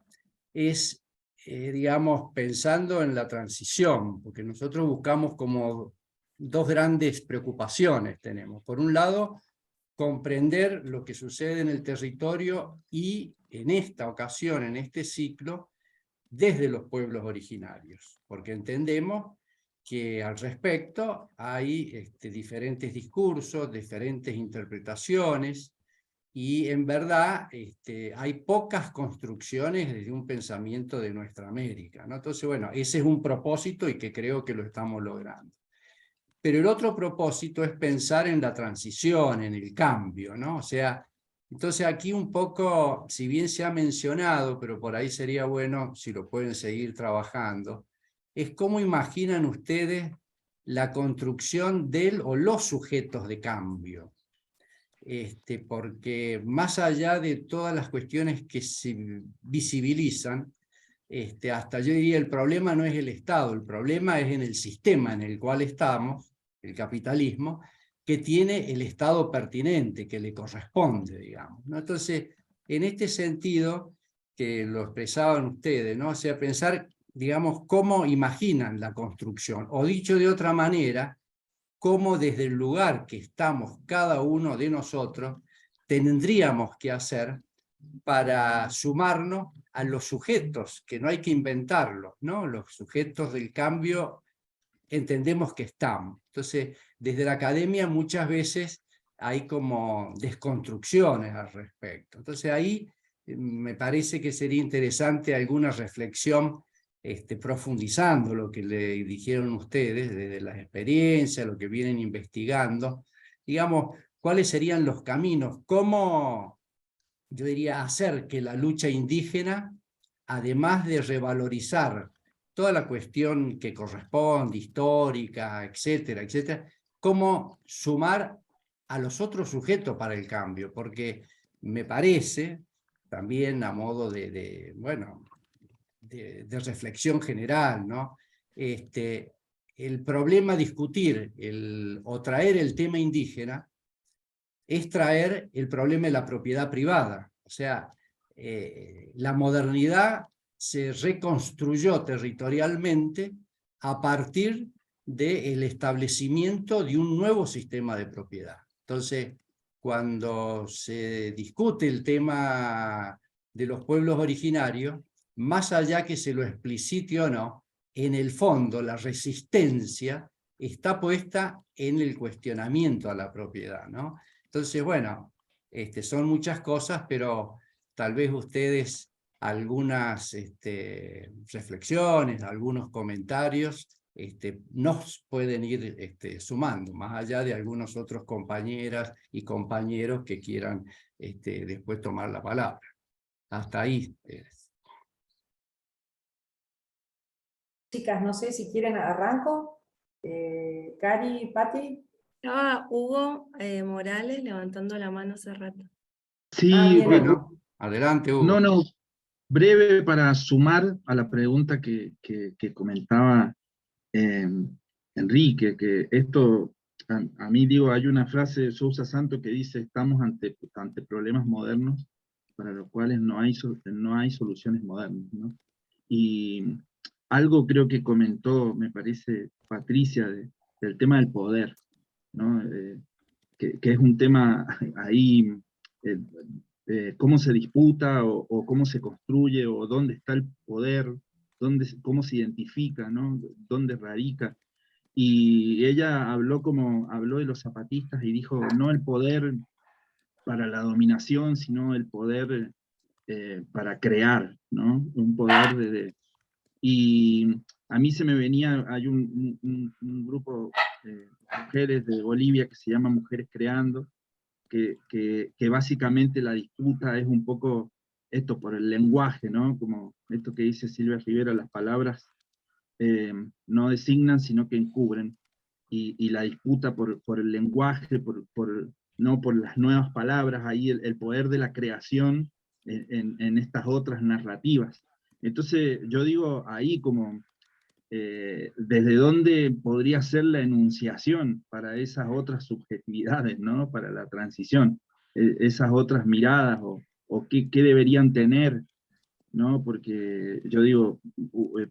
Speaker 1: es, digamos, pensando en la transición, porque nosotros buscamos como dos grandes preocupaciones tenemos. Por un lado, comprender lo que sucede en el territorio y en esta ocasión, en este ciclo, desde los pueblos originarios, porque entendemos que al respecto hay diferentes discursos, diferentes interpretaciones, y en verdad hay pocas construcciones desde un pensamiento de nuestra América, ¿no? Entonces, bueno, ese es un propósito y que creo que lo estamos logrando. Pero el otro propósito es pensar en la transición, en el cambio, ¿no? O sea, entonces aquí un poco, si bien se ha mencionado, pero por ahí sería bueno si lo pueden seguir trabajando, es cómo imaginan ustedes la construcción del o los sujetos de cambio. Porque más allá de todas las cuestiones que se visibilizan, hasta yo diría el problema no es el Estado, el problema es en el sistema en el cual estamos, el capitalismo, que tiene el Estado pertinente, que le corresponde, digamos, ¿no? Entonces, en este sentido, que lo expresaban ustedes, ¿no? O sea, pensar, digamos, cómo imaginan la construcción, o dicho de otra manera, cómo desde el lugar que estamos cada uno de nosotros, tendríamos que hacer para sumarnos a los sujetos, que no hay que inventarlos, ¿no? Los sujetos del cambio entendemos que estamos. Entonces, desde la academia muchas veces hay como desconstrucciones al respecto. Entonces ahí me parece que sería interesante alguna reflexión profundizando lo que le dijeron ustedes, desde las experiencias, lo que vienen investigando, digamos, cuáles serían los caminos, cómo, yo diría, hacer que la lucha indígena, además de revalorizar toda la cuestión que corresponde, histórica, etcétera, etcétera, cómo sumar a los otros sujetos para el cambio, porque me parece, también a modo bueno, de reflexión general, ¿no? El problema a discutir o traer el tema indígena es traer el problema de la propiedad privada. O sea, la modernidad se reconstruyó territorialmente a partir del establecimiento de un nuevo sistema de propiedad. Entonces, cuando se discute el tema de los pueblos originarios, más allá que se lo explicite o no, en el fondo la resistencia está puesta en el cuestionamiento a la propiedad, ¿no? Entonces, bueno, son muchas cosas, pero tal vez ustedes algunas reflexiones, algunos comentarios nos pueden ir sumando, más allá de algunos otros compañeras y compañeros que quieran después tomar la palabra. Hasta ahí.
Speaker 2: Chicas, no sé si quieren arranco. Cari, Pati.
Speaker 3: Estaba Hugo Morales levantando la mano hace rato.
Speaker 5: Sí,
Speaker 2: Bien.
Speaker 1: Bueno, adelante, Hugo.
Speaker 5: no, breve para sumar a la pregunta que comentaba Enrique, que esto, a mí digo, hay una frase de Sousa Santos que dice, estamos ante problemas modernos para los cuales no hay soluciones modernas, ¿no? Y algo creo que comentó, me parece, Patricia, del tema del poder, ¿no? Que es un tema ahí, cómo se disputa o cómo se construye o dónde está el poder, cómo se identifica, ¿no? Dónde radica. Y ella habló de los zapatistas y dijo, no el poder para la dominación, sino el poder para crear, ¿no? Un poder y a mí se me venía, hay un grupo de mujeres de Bolivia que se llama Mujeres Creando, que básicamente la disputa es un poco esto por el lenguaje, ¿no? Como esto que dice Silvia Rivera, las palabras no designan, sino que encubren, y la disputa por el lenguaje, no por las nuevas palabras, ahí el poder de la creación en estas otras narrativas. Entonces yo digo ahí como desde dónde podría ser la enunciación para esas otras subjetividades, ¿no? Para la transición, esas otras miradas o qué deberían tener, ¿no? Porque yo digo,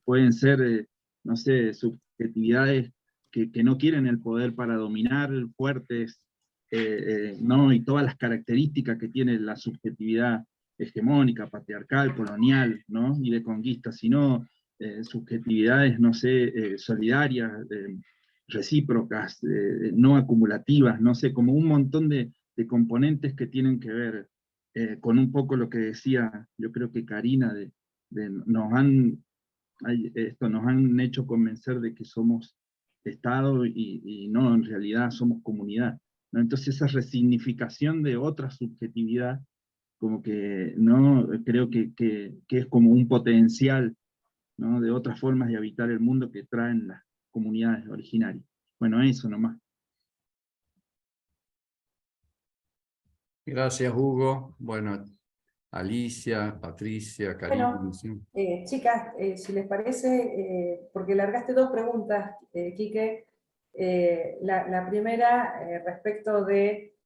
Speaker 5: pueden ser, no sé, subjetividades que no quieren el poder para dominar, fuertes, ¿no? Y todas las características que tiene la subjetividad hegemónica, patriarcal, colonial, ¿no? Y de conquista, sino subjetividades, no sé, solidarias, recíprocas, no acumulativas, no sé, como un montón de componentes que tienen que ver con un poco lo que decía, yo creo que Karina, nos han hecho convencer de que somos Estado y no, en realidad somos comunidad, ¿no? Entonces esa resignificación de otra subjetividad, como que no creo que es como un potencial, ¿no?, de otras formas de habitar el mundo que traen las comunidades originarias. Bueno, eso nomás.
Speaker 1: Gracias, Hugo. Bueno, Alicia, Patricia, Karina.
Speaker 2: Bueno,
Speaker 1: ¿Sí?
Speaker 2: chicas, si les parece, porque largaste dos preguntas, Quique. La primera, respecto de,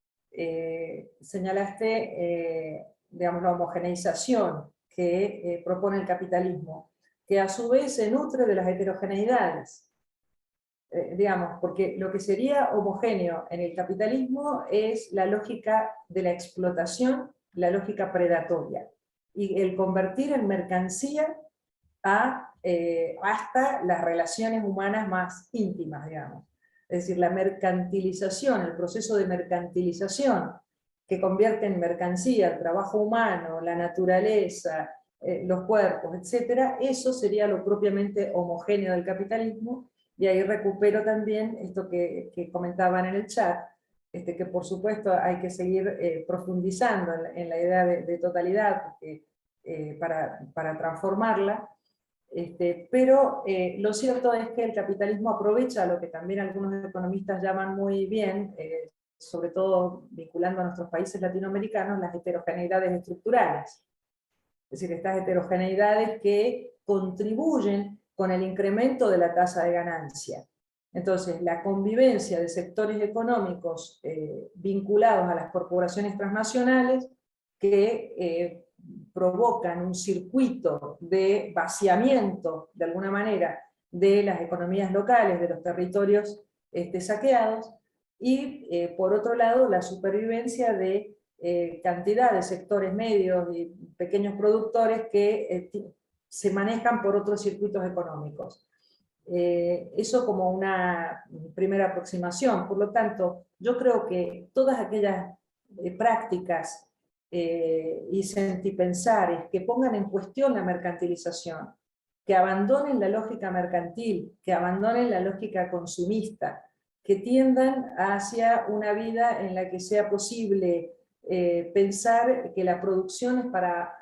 Speaker 2: señalaste, digamos, la homogeneización que propone el capitalismo, que a su vez se nutre de las heterogeneidades. Digamos, porque lo que sería homogéneo en el capitalismo es la lógica de la explotación, la lógica predatoria, y el convertir en mercancía hasta las relaciones humanas más íntimas, digamos. Es decir, la mercantilización, el proceso de mercantilización que convierte en mercancía el trabajo humano, la naturaleza, los cuerpos, etc., eso sería lo propiamente homogéneo del capitalismo. Y ahí recupero también esto que comentaban en el chat, que por supuesto hay que seguir profundizando en la idea de totalidad porque, para transformarla, pero lo cierto es que el capitalismo aprovecha lo que también algunos economistas llaman muy bien, sobre todo vinculando a nuestros países latinoamericanos, las heterogeneidades estructurales. Es decir, estas heterogeneidades que contribuyen con el incremento de la tasa de ganancia. Entonces, la convivencia de sectores económicos vinculados a las corporaciones transnacionales que provocan un circuito de vaciamiento, de alguna manera, de las economías locales, de los territorios saqueados, y por otro lado, la supervivencia de cantidad de sectores medios y pequeños productores que se manejan por otros circuitos económicos. Eso como una primera aproximación. Por lo tanto, yo creo que todas aquellas prácticas y sentipensares que pongan en cuestión la mercantilización, que abandonen la lógica mercantil, que abandonen la lógica consumista, que tiendan hacia una vida en la que sea posible pensar que la producción es para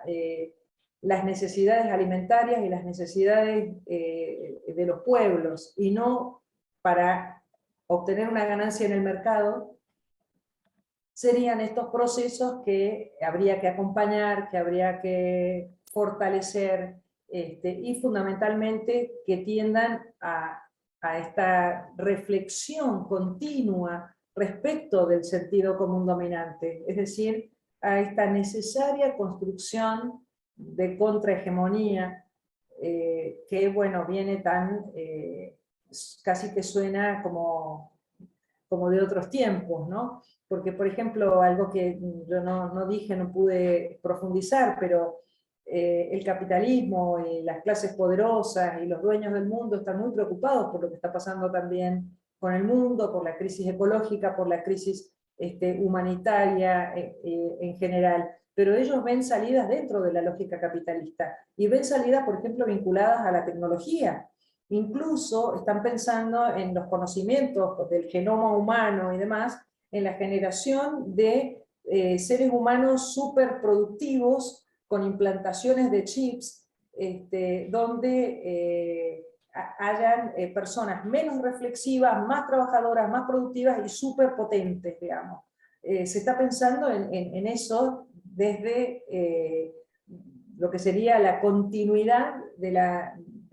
Speaker 2: las necesidades alimentarias y las necesidades de los pueblos, y no para obtener una ganancia en el mercado, serían estos procesos que habría que acompañar, que habría que fortalecer, y fundamentalmente que tiendan a esta reflexión continua respecto del sentido común dominante, es decir, a esta necesaria construcción de contrahegemonía que, bueno, viene tan, casi que suena como de otros tiempos, ¿no? Porque, por ejemplo, algo que yo no dije, no pude profundizar, pero el capitalismo y las clases poderosas y los dueños del mundo están muy preocupados por lo que está pasando también con el mundo, por la crisis ecológica, por la crisis humanitaria en general. Pero ellos ven salidas dentro de la lógica capitalista y ven salidas, por ejemplo, vinculadas a la tecnología. Incluso están pensando en los conocimientos del genoma humano y demás, en la generación de seres humanos superproductivos con implantaciones de chips, donde hayan personas menos reflexivas, más trabajadoras, más productivas y superpotentes, digamos. Se está pensando en eso desde lo que sería la continuidad de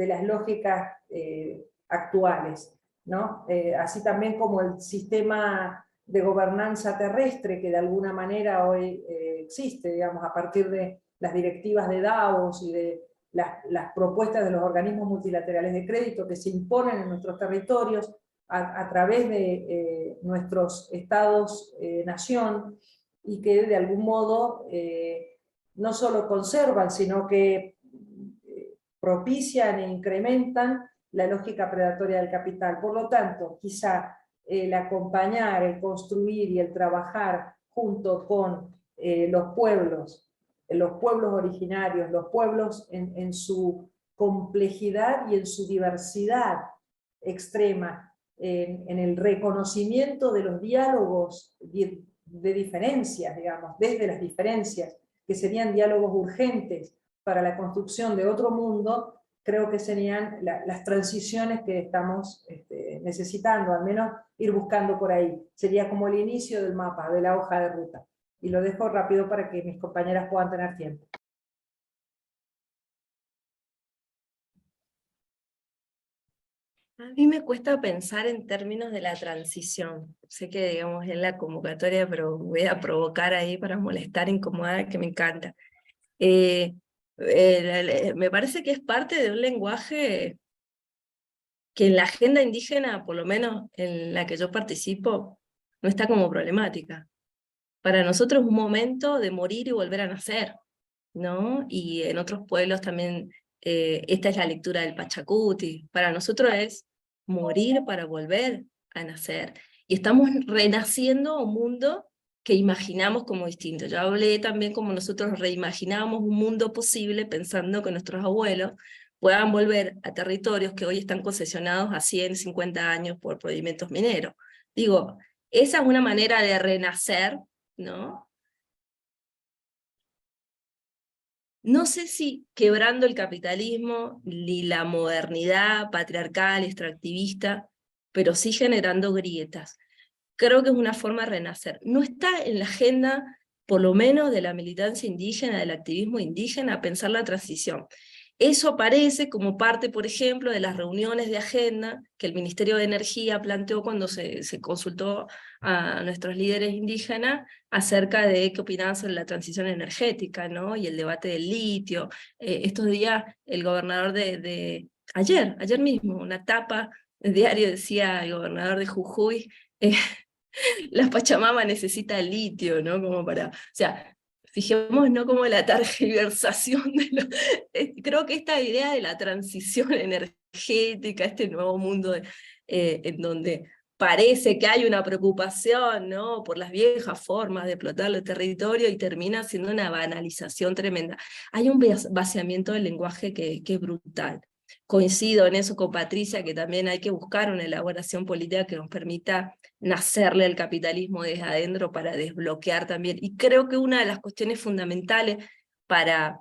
Speaker 2: las lógicas actuales, ¿no? Así también como el sistema de gobernanza terrestre que de alguna manera hoy existe, digamos, a partir de las directivas de Davos y de las propuestas de los organismos multilaterales de crédito que se imponen en nuestros territorios a través de nuestros estados-nación, y que de algún modo no solo conservan, sino que propician e incrementan la lógica predatoria del capital. Por lo tanto, quizá el acompañar, el construir y el trabajar junto con los pueblos originarios, los pueblos en su complejidad y en su diversidad extrema, en el reconocimiento de los diálogos de diferencias, digamos, desde las diferencias, que serían diálogos urgentes para la construcción de otro mundo, creo que serían las transiciones que estamos necesitando, al menos ir buscando por ahí. Sería como el inicio del mapa, de la hoja de ruta. Y lo dejo rápido para que mis compañeras puedan tener tiempo.
Speaker 3: A mí me cuesta pensar en términos de la transición. Sé que, digamos, es la convocatoria, pero voy a provocar ahí para molestar, incomodar, que me encanta. Me parece que es parte de un lenguaje que en la agenda indígena, por lo menos en la que yo participo, no está como problemática. Para nosotros es un momento de morir y volver a nacer, ¿no? Y en otros pueblos también, esta es la lectura del Pachacuti. Para nosotros es morir para volver a nacer. Y estamos renaciendo un mundo que imaginamos como distinto. Yo hablé también como nosotros reimaginamos un mundo posible pensando que nuestros abuelos puedan volver a territorios que hoy están concesionados a 150 años por procedimientos mineros. Digo, esa es una manera de renacer, ¿no? No sé si quebrando el capitalismo, ni la modernidad patriarcal, extractivista, pero sí generando grietas. Creo que es una forma de renacer. No está en la agenda, por lo menos de la militancia indígena, del activismo indígena, pensar la transición. Eso aparece como parte, por ejemplo, de las reuniones de agenda que el Ministerio de Energía planteó cuando se consultó a nuestros líderes indígenas acerca de qué opinaban sobre la transición energética, ¿no? Y el debate del litio. Estos días el gobernador ayer mismo, una tapa del diario decía el gobernador de Jujuy, la Pachamama necesita litio, ¿no? Como para, o sea, fijémonos, ¿no? Como la tergiversación creo que esta idea de la transición energética, este nuevo mundo en donde parece que hay una preocupación, ¿no? Por las viejas formas de explotar el territorio y termina siendo una banalización tremenda. Hay un vaciamiento del lenguaje que es brutal. Coincido en eso con Patricia, que también hay que buscar una elaboración política que nos permita nacerle al capitalismo desde adentro para desbloquear también. Y creo que una de las cuestiones fundamentales para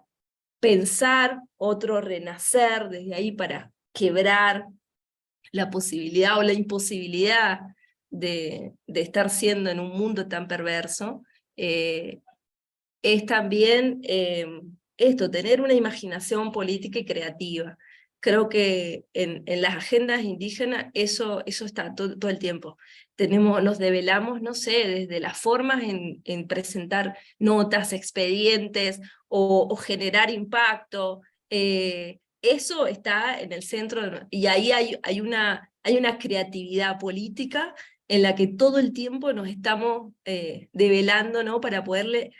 Speaker 3: pensar otro renacer desde ahí, para quebrar la posibilidad o la imposibilidad de estar siendo en un mundo tan perverso, es también esto, tener una imaginación política y creativa. Creo que en las agendas indígenas eso está todo el tiempo. Nos develamos, no sé, desde las formas en presentar notas, expedientes o generar impacto. Eso está en el centro, y ahí hay una creatividad política en la que todo el tiempo nos estamos develando, ¿no? Para poder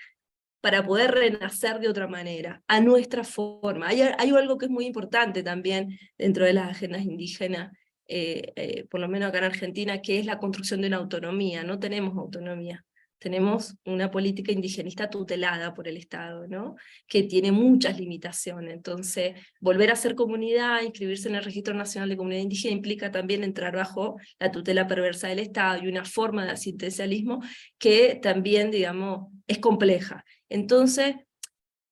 Speaker 3: renacer de otra manera, a nuestra forma. Hay algo que es muy importante también dentro de las agendas indígenas, por lo menos acá en Argentina, que es la construcción de una autonomía. No tenemos autonomía, tenemos una política indigenista tutelada por el Estado, ¿no? Que tiene muchas limitaciones. Entonces, volver a ser comunidad, inscribirse en el Registro Nacional de Comunidad Indígena, implica también entrar bajo la tutela perversa del Estado y una forma de asistencialismo que también, digamos, es compleja. Entonces,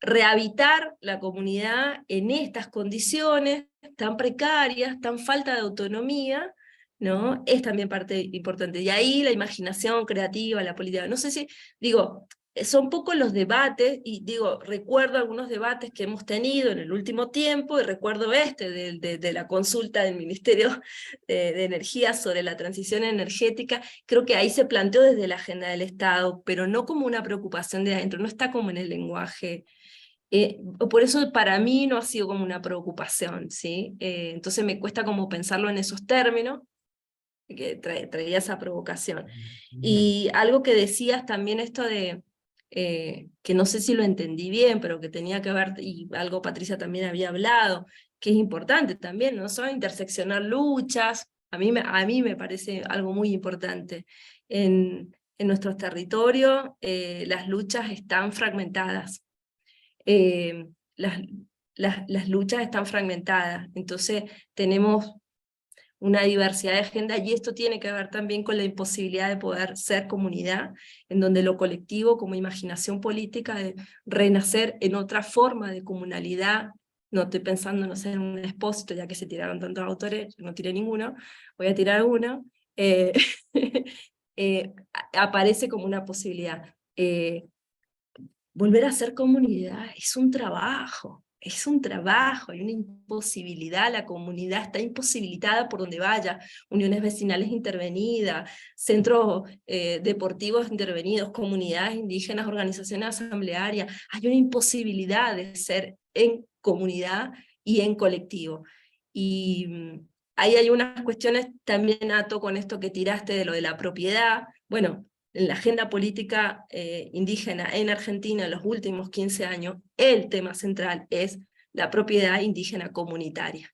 Speaker 3: rehabitar la comunidad en estas condiciones tan precarias, tan falta de autonomía, ¿no? Es también parte importante. Y ahí la imaginación creativa, la política. No sé si, digo, son pocos los debates, y digo, recuerdo algunos debates que hemos tenido en el último tiempo, y recuerdo de la consulta del Ministerio de Energía sobre la transición energética. Creo que ahí se planteó desde la agenda del Estado, pero no como una preocupación de adentro, no está como en el lenguaje. Por eso para mí no ha sido como una preocupación, ¿sí? Entonces me cuesta como pensarlo en esos términos, que traía esa provocación. Y algo que decías también, esto de, que no sé si lo entendí bien, pero que tenía que ver, y algo Patricia también había hablado, que es importante también, no solo interseccionar luchas, a mí me parece algo muy importante. En en nuestros territorios las luchas están fragmentadas. Las luchas están fragmentadas, entonces tenemos una diversidad de agenda, y esto tiene que ver también con la imposibilidad de poder ser comunidad, en donde lo colectivo como imaginación política de renacer en otra forma de comunalidad. No estoy pensando, no sé, en un expósito, ya que se tiraron tantos autores, yo no tiré ninguno, voy a tirar uno, aparece como una posibilidad. Volver a ser comunidad es un trabajo, hay una imposibilidad, la comunidad está imposibilitada por donde vaya, uniones vecinales intervenidas, centros deportivos intervenidos, comunidades indígenas, organizaciones asamblearias, hay una imposibilidad de ser en comunidad y en colectivo. Y ahí hay unas cuestiones también ato con esto que tiraste de lo de la propiedad. Bueno, en la agenda política indígena en Argentina en los últimos 15 años, el tema central es la propiedad indígena comunitaria.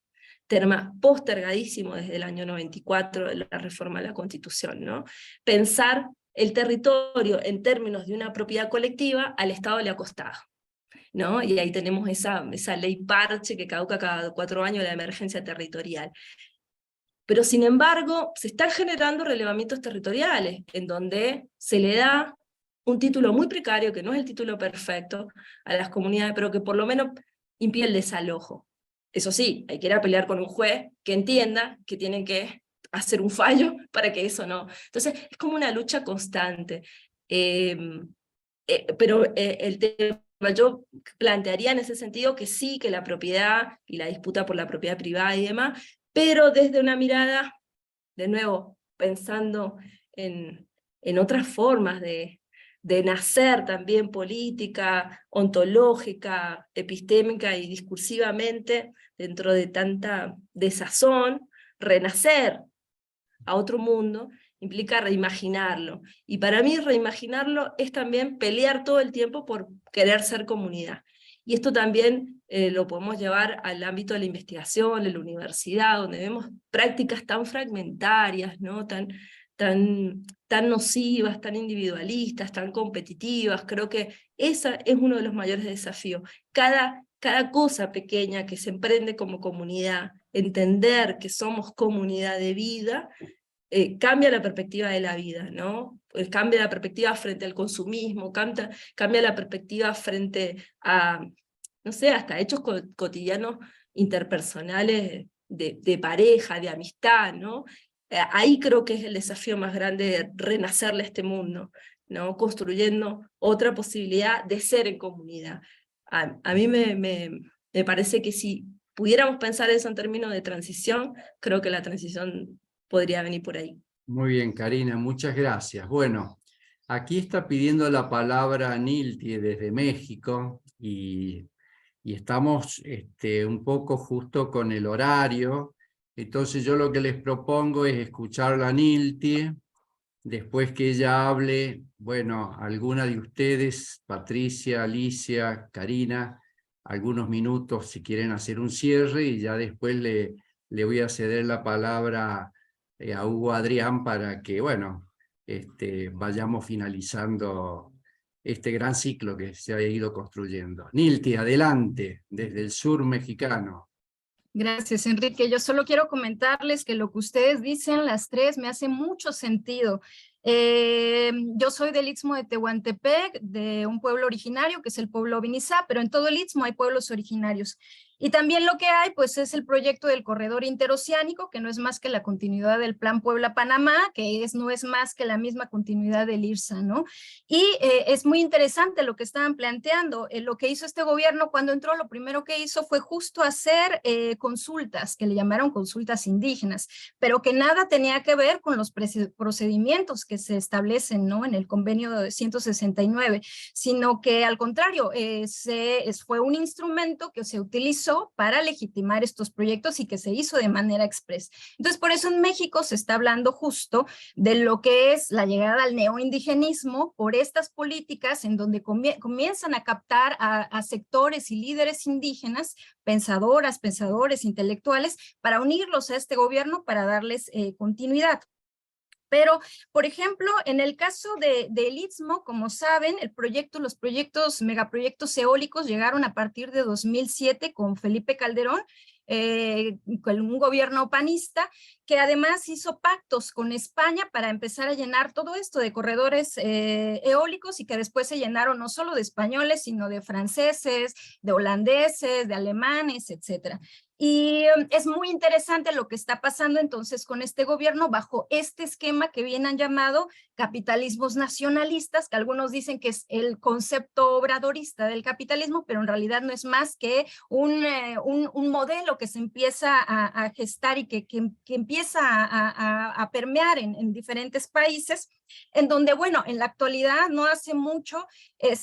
Speaker 3: Tema postergadísimo desde el año 94 de la reforma de la Constitución, ¿no? Pensar el territorio en términos de una propiedad colectiva al Estado le ha costado, ¿no? Y ahí tenemos esa ley parche que caduca cada 4 años, la emergencia territorial. Pero sin embargo, se están generando relevamientos territoriales, en donde se le da un título muy precario, que no es el título perfecto, a las comunidades, pero que por lo menos impide el desalojo. Eso sí, hay que ir a pelear con un juez que entienda que tienen que hacer un fallo para que eso no. Entonces, es como una lucha constante. Pero el tema, yo plantearía en ese sentido que sí, que la propiedad y la disputa por la propiedad privada y demás, pero desde una mirada, de nuevo, pensando en otras formas de nacer también política, ontológica, epistémica y discursivamente, dentro de tanta desazón, renacer a otro mundo implica reimaginarlo. Y para mí reimaginarlo es también pelear todo el tiempo por querer ser comunidad. Y esto también lo podemos llevar al ámbito de la investigación, de la universidad, donde vemos prácticas tan fragmentarias, ¿no? tan nocivas, tan individualistas, tan competitivas. Creo que ese es uno de los mayores desafíos. Cada cosa pequeña que se emprende como comunidad, entender que somos comunidad de vida, cambia la perspectiva de la vida, ¿no? Cambia la perspectiva frente al consumismo, cambia la perspectiva frente a, no sé, hasta hechos cotidianos interpersonales de pareja, de amistad, ¿no? Ahí creo que es el desafío más grande de renacerle a este mundo, ¿no? Construyendo otra posibilidad de ser en comunidad. A mí me parece que si pudiéramos pensar eso en términos de transición, creo que la transición podría venir por ahí.
Speaker 1: Muy bien, Karina, muchas gracias. Bueno, aquí está pidiendo la palabra Nilti desde México y estamos un poco justo con el horario. Entonces yo lo que les propongo es escuchar a Nilti, después que ella hable, bueno, alguna de ustedes, Patricia, Alicia, Karina, algunos minutos si quieren hacer un cierre, y ya después le voy a ceder la palabra a Hugo Adrián para que, bueno, vayamos finalizando este gran ciclo que se ha ido construyendo. Nilti, adelante, desde el sur mexicano.
Speaker 6: Gracias, Enrique. Yo solo quiero comentarles que lo que ustedes dicen, las tres, me hace mucho sentido. Yo soy del Istmo de Tehuantepec, de un pueblo originario que es el pueblo Vinizá, pero en todo el Istmo hay pueblos originarios. Y también lo que hay, pues, es el proyecto del corredor interoceánico, que no es más que la continuidad del Plan Puebla-Panamá, que no es más que la misma continuidad del IRSA, ¿no? Y es muy interesante lo que estaban planteando. Lo que hizo este gobierno cuando entró, lo primero que hizo fue justo hacer consultas, que le llamaron consultas indígenas, pero que nada tenía que ver con los procedimientos que se establecen, ¿no? En el convenio de 169, sino que al contrario, fue un instrumento que se utilizó para legitimar estos proyectos y que se hizo de manera expresa. Entonces, por eso en México se está hablando justo de lo que es la llegada al neoindigenismo por estas políticas en donde comienzan a captar a sectores y líderes indígenas, pensadoras, pensadores, intelectuales, para unirlos a este gobierno para darles continuidad. Pero, por ejemplo, en el caso del Istmo, como saben, los megaproyectos eólicos llegaron a partir de 2007 con Felipe Calderón, con un gobierno panista, que además hizo pactos con España para empezar a llenar todo esto de corredores eólicos, y que después se llenaron no solo de españoles, sino de franceses, de holandeses, de alemanes, etcétera. Y es muy interesante lo que está pasando entonces con este gobierno bajo este esquema que bien han llamado capitalismos nacionalistas, que algunos dicen que es el concepto obradorista del capitalismo, pero en realidad no es más que un modelo que se empieza a gestar y que empieza a permear en diferentes países, en donde, bueno, en la actualidad, no hace mucho, el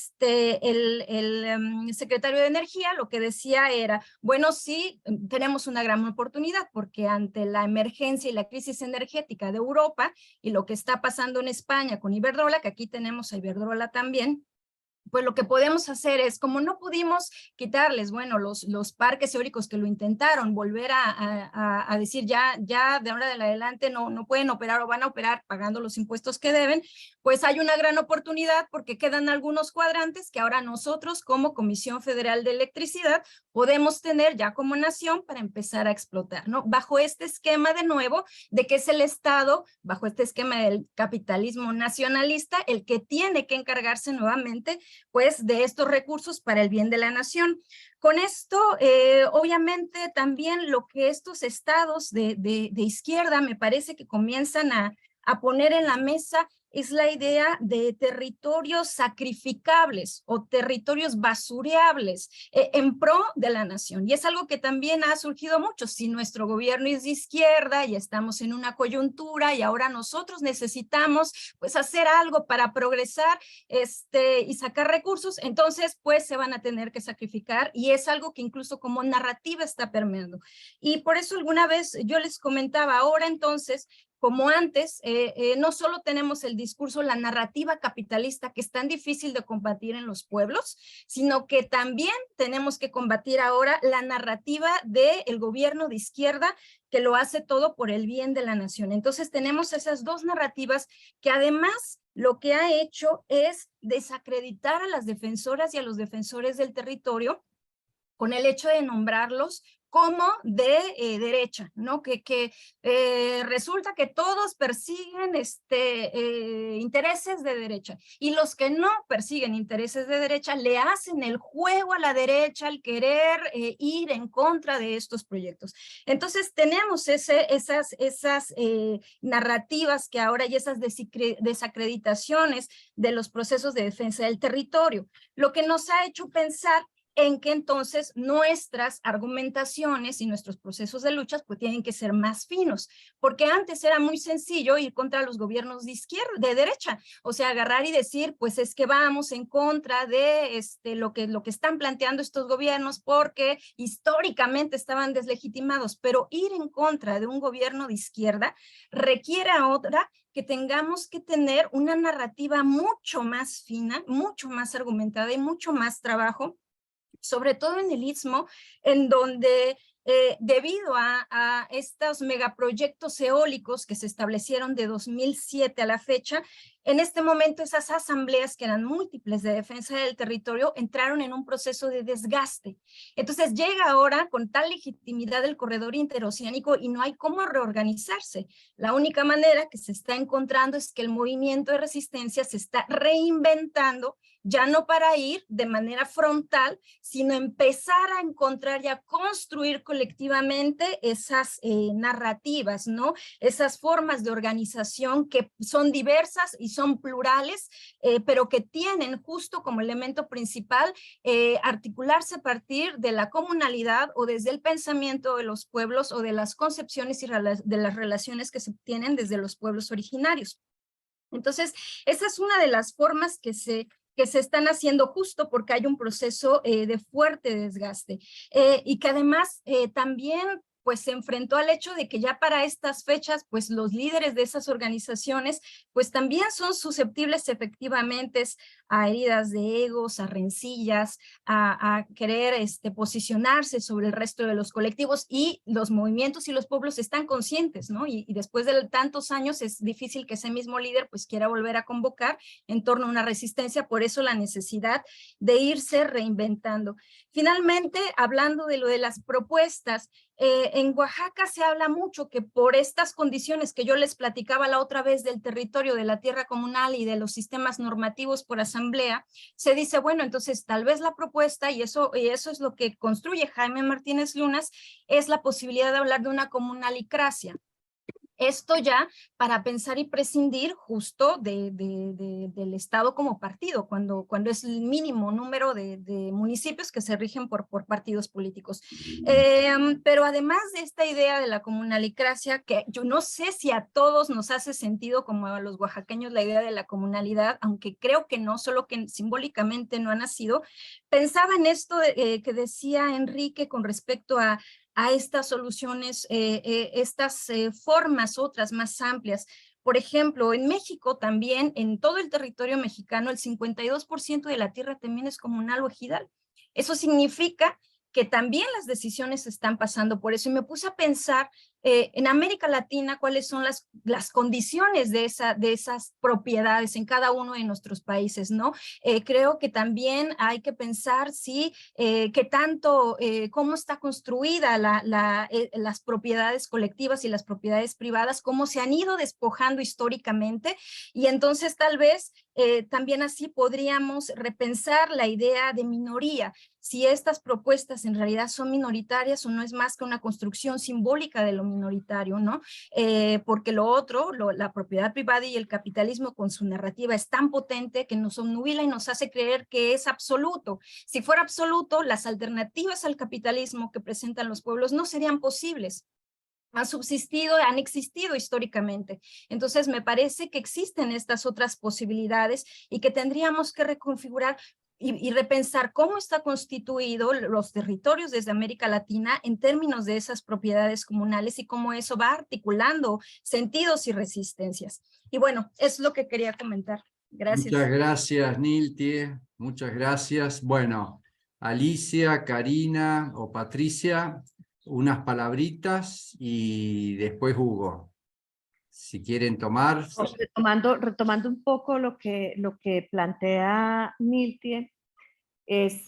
Speaker 6: secretario de Energía lo que decía era, bueno, sí, tenemos una gran oportunidad, porque ante la emergencia y la crisis energética de Europa y lo que está pasando en España con Iberdrola, que aquí tenemos a Iberdrola también, pues lo que podemos hacer es, como no pudimos quitarles, bueno, los parques eólicos que lo intentaron, volver a decir ya de ahora en adelante no pueden operar o van a operar pagando los impuestos que deben, pues hay una gran oportunidad porque quedan algunos cuadrantes que ahora nosotros como Comisión Federal de Electricidad podemos tener ya como nación para empezar a explotar, ¿no? Bajo este esquema de nuevo, de que es el Estado, bajo este esquema del capitalismo nacionalista, el que tiene que encargarse nuevamente pues de estos recursos para el bien de la nación. Con esto, obviamente también lo que estos estados de izquierda me parece que comienzan a poner en la mesa es la idea de territorios sacrificables o territorios basureables en pro de la nación. Y es algo que también ha surgido mucho. Si nuestro gobierno es de izquierda y estamos en una coyuntura y ahora nosotros necesitamos pues hacer algo para progresar y sacar recursos, entonces pues se van a tener que sacrificar, y es algo que incluso como narrativa está permeando. Y por eso alguna vez yo les comentaba, ahora entonces, como antes, no solo tenemos el discurso, la narrativa capitalista que es tan difícil de combatir en los pueblos, sino que también tenemos que combatir ahora la narrativa del gobierno de izquierda que lo hace todo por el bien de la nación. Entonces tenemos esas dos narrativas que además lo que ha hecho es desacreditar a las defensoras y a los defensores del territorio con el hecho de nombrarlos como de derecha, ¿no? Que resulta que todos persiguen intereses de derecha, y los que no persiguen intereses de derecha le hacen el juego a la derecha al querer ir en contra de estos proyectos. Entonces tenemos esas narrativas que ahora y esas desacreditaciones de los procesos de defensa del territorio, lo que nos ha hecho pensar en que entonces nuestras argumentaciones y nuestros procesos de luchas pues tienen que ser más finos, porque antes era muy sencillo ir contra los gobiernos de izquierda, de derecha, o sea, agarrar y decir, pues es que vamos en contra de lo que están planteando estos gobiernos porque históricamente estaban deslegitimados, pero ir en contra de un gobierno de izquierda requiere ahora que tengamos que tener una narrativa mucho más fina, mucho más argumentada y mucho más trabajo, sobre todo en el Istmo, en donde debido a estos megaproyectos eólicos que se establecieron de 2007 a la fecha, en este momento esas asambleas que eran múltiples de defensa del territorio entraron en un proceso de desgaste. Entonces llega ahora con tal legitimidad el corredor interoceánico y no hay cómo reorganizarse. La única manera que se está encontrando es que el movimiento de resistencia se está reinventando, ya no para ir de manera frontal, sino empezar a encontrar y a construir colectivamente esas narrativas, ¿no? Esas formas de organización que son diversas y son plurales, pero que tienen justo como elemento principal articularse a partir de la comunalidad o desde el pensamiento de los pueblos o de las concepciones y de las relaciones que se tienen desde los pueblos originarios. Entonces, esa es una de las formas que se están haciendo justo porque hay un proceso de fuerte desgaste y que además también pues se enfrentó al hecho de que ya para estas fechas, pues los líderes de esas organizaciones, pues también son susceptibles efectivamente a heridas de egos, a rencillas, a querer posicionarse sobre el resto de los colectivos, y los movimientos y los pueblos están conscientes, ¿no? Y después de tantos años es difícil que ese mismo líder pues quiera volver a convocar en torno a una resistencia, por eso la necesidad de irse reinventando. Finalmente, hablando de lo de las propuestas, en Oaxaca se habla mucho que por estas condiciones que yo les platicaba la otra vez del territorio, de la tierra comunal y de los sistemas normativos por asamblea, se dice, bueno, entonces tal vez la propuesta, y eso es lo que construye Jaime Martínez Lunas, es la posibilidad de hablar de una comunalicracia. Esto ya para pensar y prescindir justo del Estado como partido, cuando es el mínimo número de municipios que se rigen por partidos políticos. Pero además de esta idea de la comunalicracia, que yo no sé si a todos nos hace sentido, como a los oaxaqueños, la idea de la comunalidad, aunque creo que no, solo que simbólicamente no ha nacido, pensaba en esto que decía Enrique con respecto a estas soluciones, estas formas otras más amplias. Por ejemplo, en México también, en todo el territorio mexicano, el 52% de la tierra también es comunal o ejidal. Eso significa que también las decisiones están pasando por eso. Y me puse a pensar en América Latina cuáles son las condiciones de esas propiedades en cada uno de nuestros países, ¿no? Creo que también hay que pensar qué tanto, cómo está construida las propiedades colectivas y las propiedades privadas, cómo se han ido despojando históricamente, y entonces tal vez también así podríamos repensar la idea de minoría, si estas propuestas en realidad son minoritarias o no es más que una construcción simbólica de lo minoritario, ¿no? Porque lo otro, la propiedad privada y el capitalismo con su narrativa es tan potente que nos obnubila y nos hace creer que es absoluto. Si fuera absoluto, las alternativas al capitalismo que presentan los pueblos no serían posibles. Han subsistido, han existido históricamente. Entonces me parece que existen estas otras posibilidades y que tendríamos que reconfigurar y repensar cómo está constituido los territorios desde América Latina en términos de esas propiedades comunales y cómo eso va articulando sentidos y resistencias. Y bueno, es lo que quería comentar. Gracias.
Speaker 1: Muchas gracias, Niltie. Muchas gracias. Bueno, Alicia, Karina o Patricia, unas palabritas y después Hugo. Si quieren tomar.
Speaker 4: Retomando un poco lo que plantea Niltie, es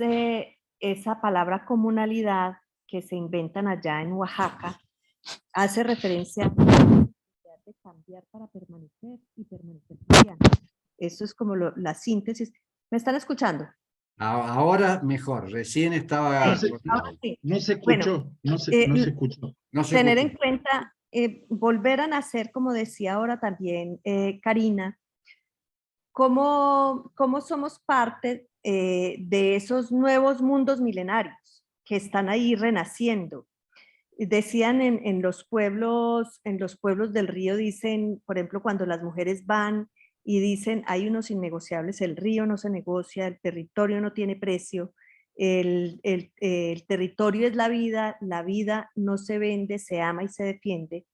Speaker 4: esa palabra comunalidad que se inventan allá en Oaxaca, hace referencia a la necesidad de cambiar para permanecer y permanecer cambiando. Eso es como la síntesis. ¿Me están escuchando?
Speaker 1: Ahora mejor, recién estaba...
Speaker 5: No se escuchó, no se escuchó.
Speaker 4: Tener en cuenta, volver a nacer, como decía ahora también Karina, cómo somos parte de esos nuevos mundos milenarios que están ahí renaciendo. Decían en los pueblos del río, dicen, por ejemplo, cuando las mujeres van y dicen, hay unos innegociables, el río no se negocia, el territorio no tiene precio, el territorio es la vida no se vende, se ama y se defiende.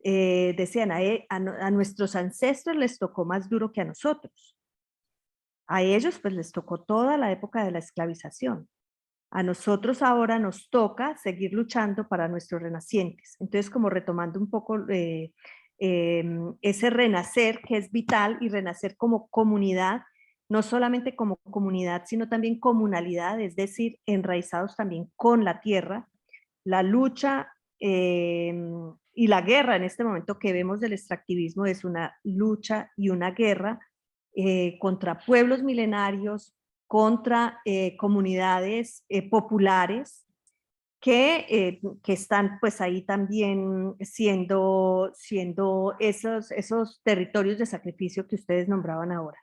Speaker 4: Decían, a nuestros ancestros les tocó más duro que a nosotros. A ellos pues les tocó toda la época de la esclavización. A nosotros ahora nos toca seguir luchando para nuestros renacientes. Entonces, como retomando un poco ese renacer que es vital, y renacer como comunidad, no solamente como comunidad, sino también comunalidad, es decir, enraizados también con la tierra, la lucha y la guerra en este momento que vemos del extractivismo es una lucha y una guerra contra pueblos milenarios, contra comunidades populares que están pues ahí también siendo esos territorios de sacrificio que ustedes nombraban ahora.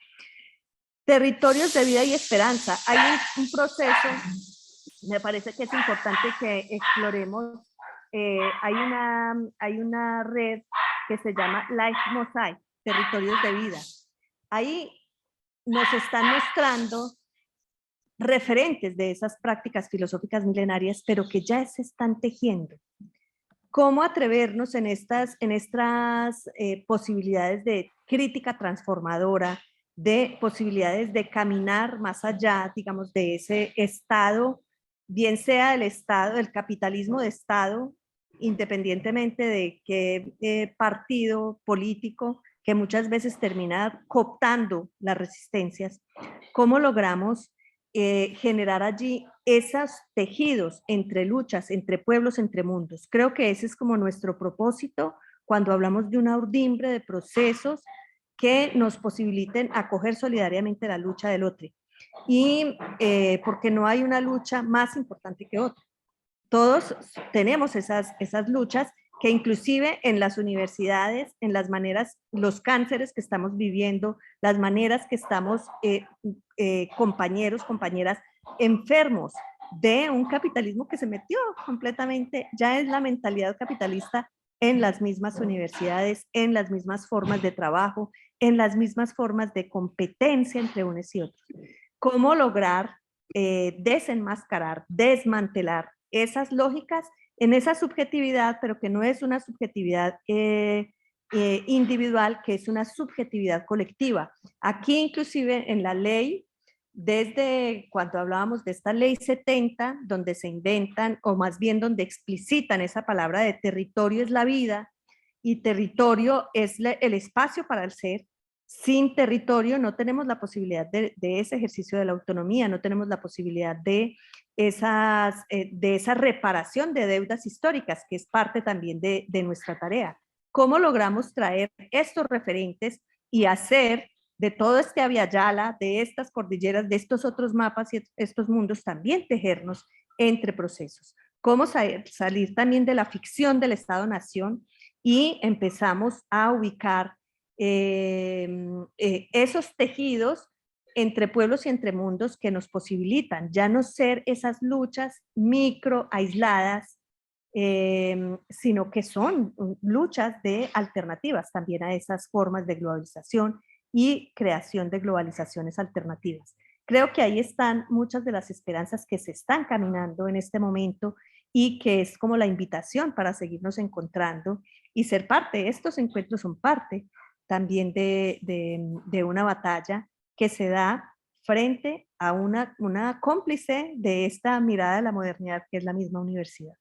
Speaker 4: Territorios de vida y esperanza. Hay un proceso, me parece que es importante que exploremos. Hay una red que se llama Life Mosaic, Territorios de Vida. Ahí nos están mostrando referentes de esas prácticas filosóficas milenarias, pero que ya se están tejiendo. cómo atrevernos en estas posibilidades de crítica transformadora, de posibilidades de caminar más allá, digamos, de ese Estado, bien sea el Estado, el capitalismo de Estado, independientemente de qué partido político, que muchas veces termina cooptando las resistencias. ¿Cómo logramos generar allí esos tejidos entre luchas, entre pueblos, entre mundos? Creo que ese es como nuestro propósito cuando hablamos de una urdimbre de procesos que nos posibiliten acoger solidariamente la lucha del otro. Y porque no hay una lucha más importante que otra. Todos tenemos esas luchas que inclusive en las universidades, en las maneras, los cánceres que estamos viviendo, las maneras que estamos compañeros, compañeras, enfermos de un capitalismo que se metió completamente, ya es la mentalidad capitalista en las mismas universidades, en las mismas formas de trabajo, en las mismas formas de competencia entre unos y otros. ¿Cómo lograr desenmascarar, desmantelar esas lógicas en esa subjetividad, pero que no es una subjetividad individual, que es una subjetividad colectiva? Aquí inclusive en la ley, desde cuando hablábamos de esta ley 70, donde se inventan, o más bien donde explicitan esa palabra de territorio es la vida, y territorio es el espacio para el ser. Sin territorio no tenemos la posibilidad de ese ejercicio de la autonomía, no tenemos la posibilidad de esa reparación de deudas históricas, que es parte también de nuestra tarea. ¿Cómo logramos traer estos referentes y hacer de todo este Aviala, de estas cordilleras, de estos otros mapas y estos mundos, también tejernos entre procesos? ¿Cómo salir también de la ficción del Estado-Nación y empezamos a ubicar esos tejidos entre pueblos y entre mundos que nos posibilitan ya no ser esas luchas micro aisladas, sino que son luchas de alternativas también a esas formas de globalización y creación de globalizaciones alternativas? Creo que ahí están muchas de las esperanzas que se están caminando en este momento y que es como la invitación para seguirnos encontrando y ser parte. Estos encuentros son parte también de una batalla que se da frente a una cómplice de esta mirada de la modernidad que es la misma universidad.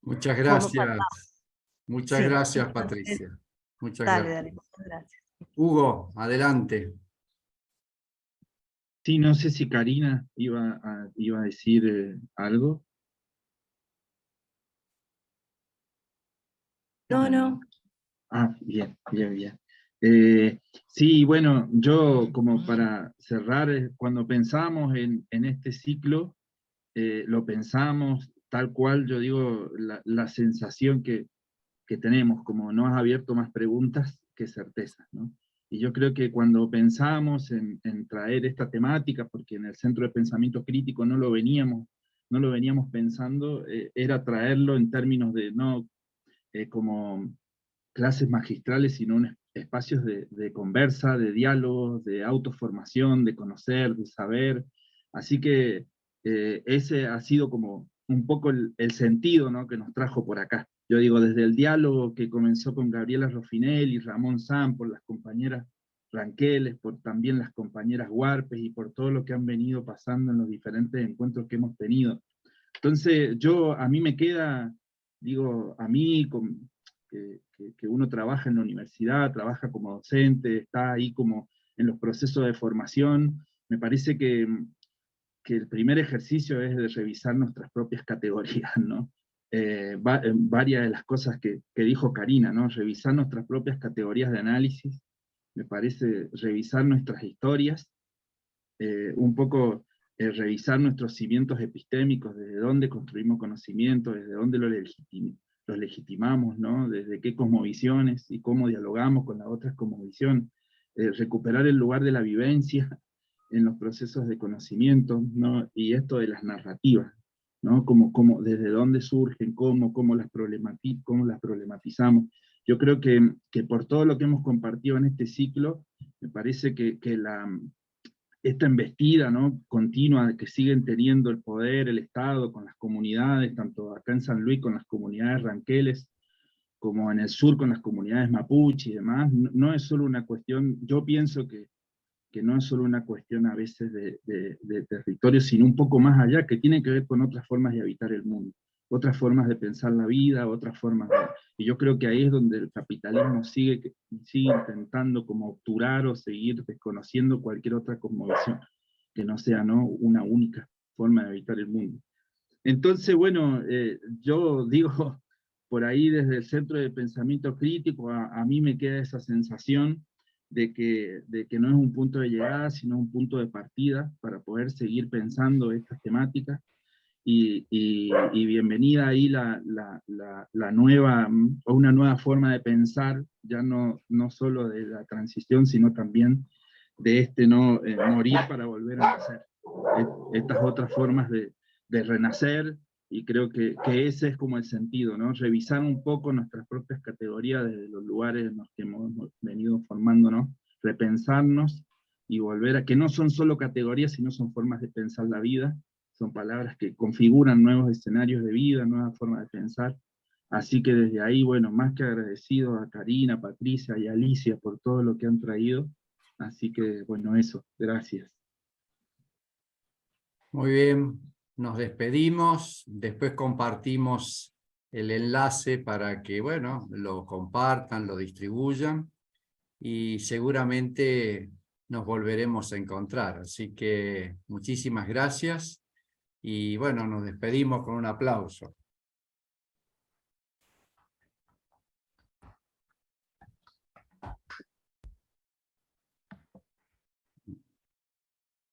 Speaker 1: Muchas gracias. Muchas
Speaker 4: Sí,
Speaker 1: gracias,
Speaker 4: entonces,
Speaker 1: Patricia. Muchas
Speaker 4: dale,
Speaker 1: gracias.
Speaker 4: muchas gracias.
Speaker 1: Hugo, adelante.
Speaker 5: Sí, no sé si Karina iba a decir algo.
Speaker 3: No.
Speaker 5: Ah, bien. Sí, bueno, yo como para cerrar, cuando pensamos en este ciclo, lo pensamos tal cual, yo digo, la sensación que tenemos, como no has abierto más preguntas que certezas, ¿no? Y yo creo que cuando pensamos en traer esta temática, porque en el Centro de Pensamiento Crítico no lo veníamos pensando, era traerlo en términos de no como clases magistrales, sino espacios de conversa, de diálogo, de autoformación, de conocer, de saber. Así que ese ha sido como un poco el sentido, ¿no?, que nos trajo por acá. Yo digo, desde el diálogo que comenzó con Gabriela Roffinelli, Ramón Sam, por las compañeras Ranqueles, por también las compañeras Huarpes y por todo lo que han venido pasando en los diferentes encuentros que hemos tenido. Entonces, a mí me queda, digo, a mí, que uno trabaja en la universidad, trabaja como docente, está ahí como en los procesos de formación, me parece que el primer ejercicio es de revisar nuestras propias categorías, ¿no? Varias de las cosas que dijo Karina, ¿no? Revisar nuestras propias categorías de análisis, me parece revisar nuestras historias, un poco revisar nuestros cimientos epistémicos, desde dónde construimos conocimiento, desde dónde los legitimamos, ¿no? Desde qué cosmovisiones y cómo dialogamos con las otras cosmovisiones, recuperar el lugar de la vivencia en los procesos de conocimiento, ¿no? Y esto de las narrativas, ¿no? Como desde dónde surgen, cómo las problematizamos. Yo creo que por todo lo que hemos compartido en este ciclo, me parece que esta embestida, ¿no?, continua que siguen teniendo el poder, el Estado, con las comunidades, tanto acá en San Luis con las comunidades ranqueles, como en el sur con las comunidades mapuche y demás, no es solo una cuestión, yo pienso que no es solo una cuestión a veces de territorio, sino un poco más allá, que tiene que ver con otras formas de habitar el mundo, otras formas de pensar la vida, otras formas de... Y yo creo que ahí es donde el capitalismo sigue intentando como obturar o seguir desconociendo cualquier otra cosmovisión, que no sea, ¿no?, una única forma de habitar el mundo. Entonces, bueno, yo digo, por ahí desde el Centro de Pensamiento Crítico, a mí me queda esa sensación de que no es un punto de llegada, sino un punto de partida para poder seguir pensando estas temáticas. Y bienvenida ahí la nueva, o una nueva forma de pensar, ya no solo de la transición, sino también de morir para volver a nacer. Estas otras formas de renacer, y creo que ese es como el sentido, ¿no? Revisar un poco nuestras propias categorías desde los lugares en los que hemos venido formándonos, repensarnos y volver a que no son solo categorías, sino son formas de pensar la vida, son palabras que configuran nuevos escenarios de vida, nuevas formas de pensar. Así que desde ahí, bueno, más que agradecido a Karina, Patricia y Alicia por todo lo que han traído. Así que, bueno, eso, gracias.
Speaker 1: Muy bien, nos despedimos, después compartimos el enlace para que, bueno, lo compartan, lo distribuyan, y seguramente nos volveremos a encontrar. Así que muchísimas gracias, y bueno, nos despedimos con un aplauso.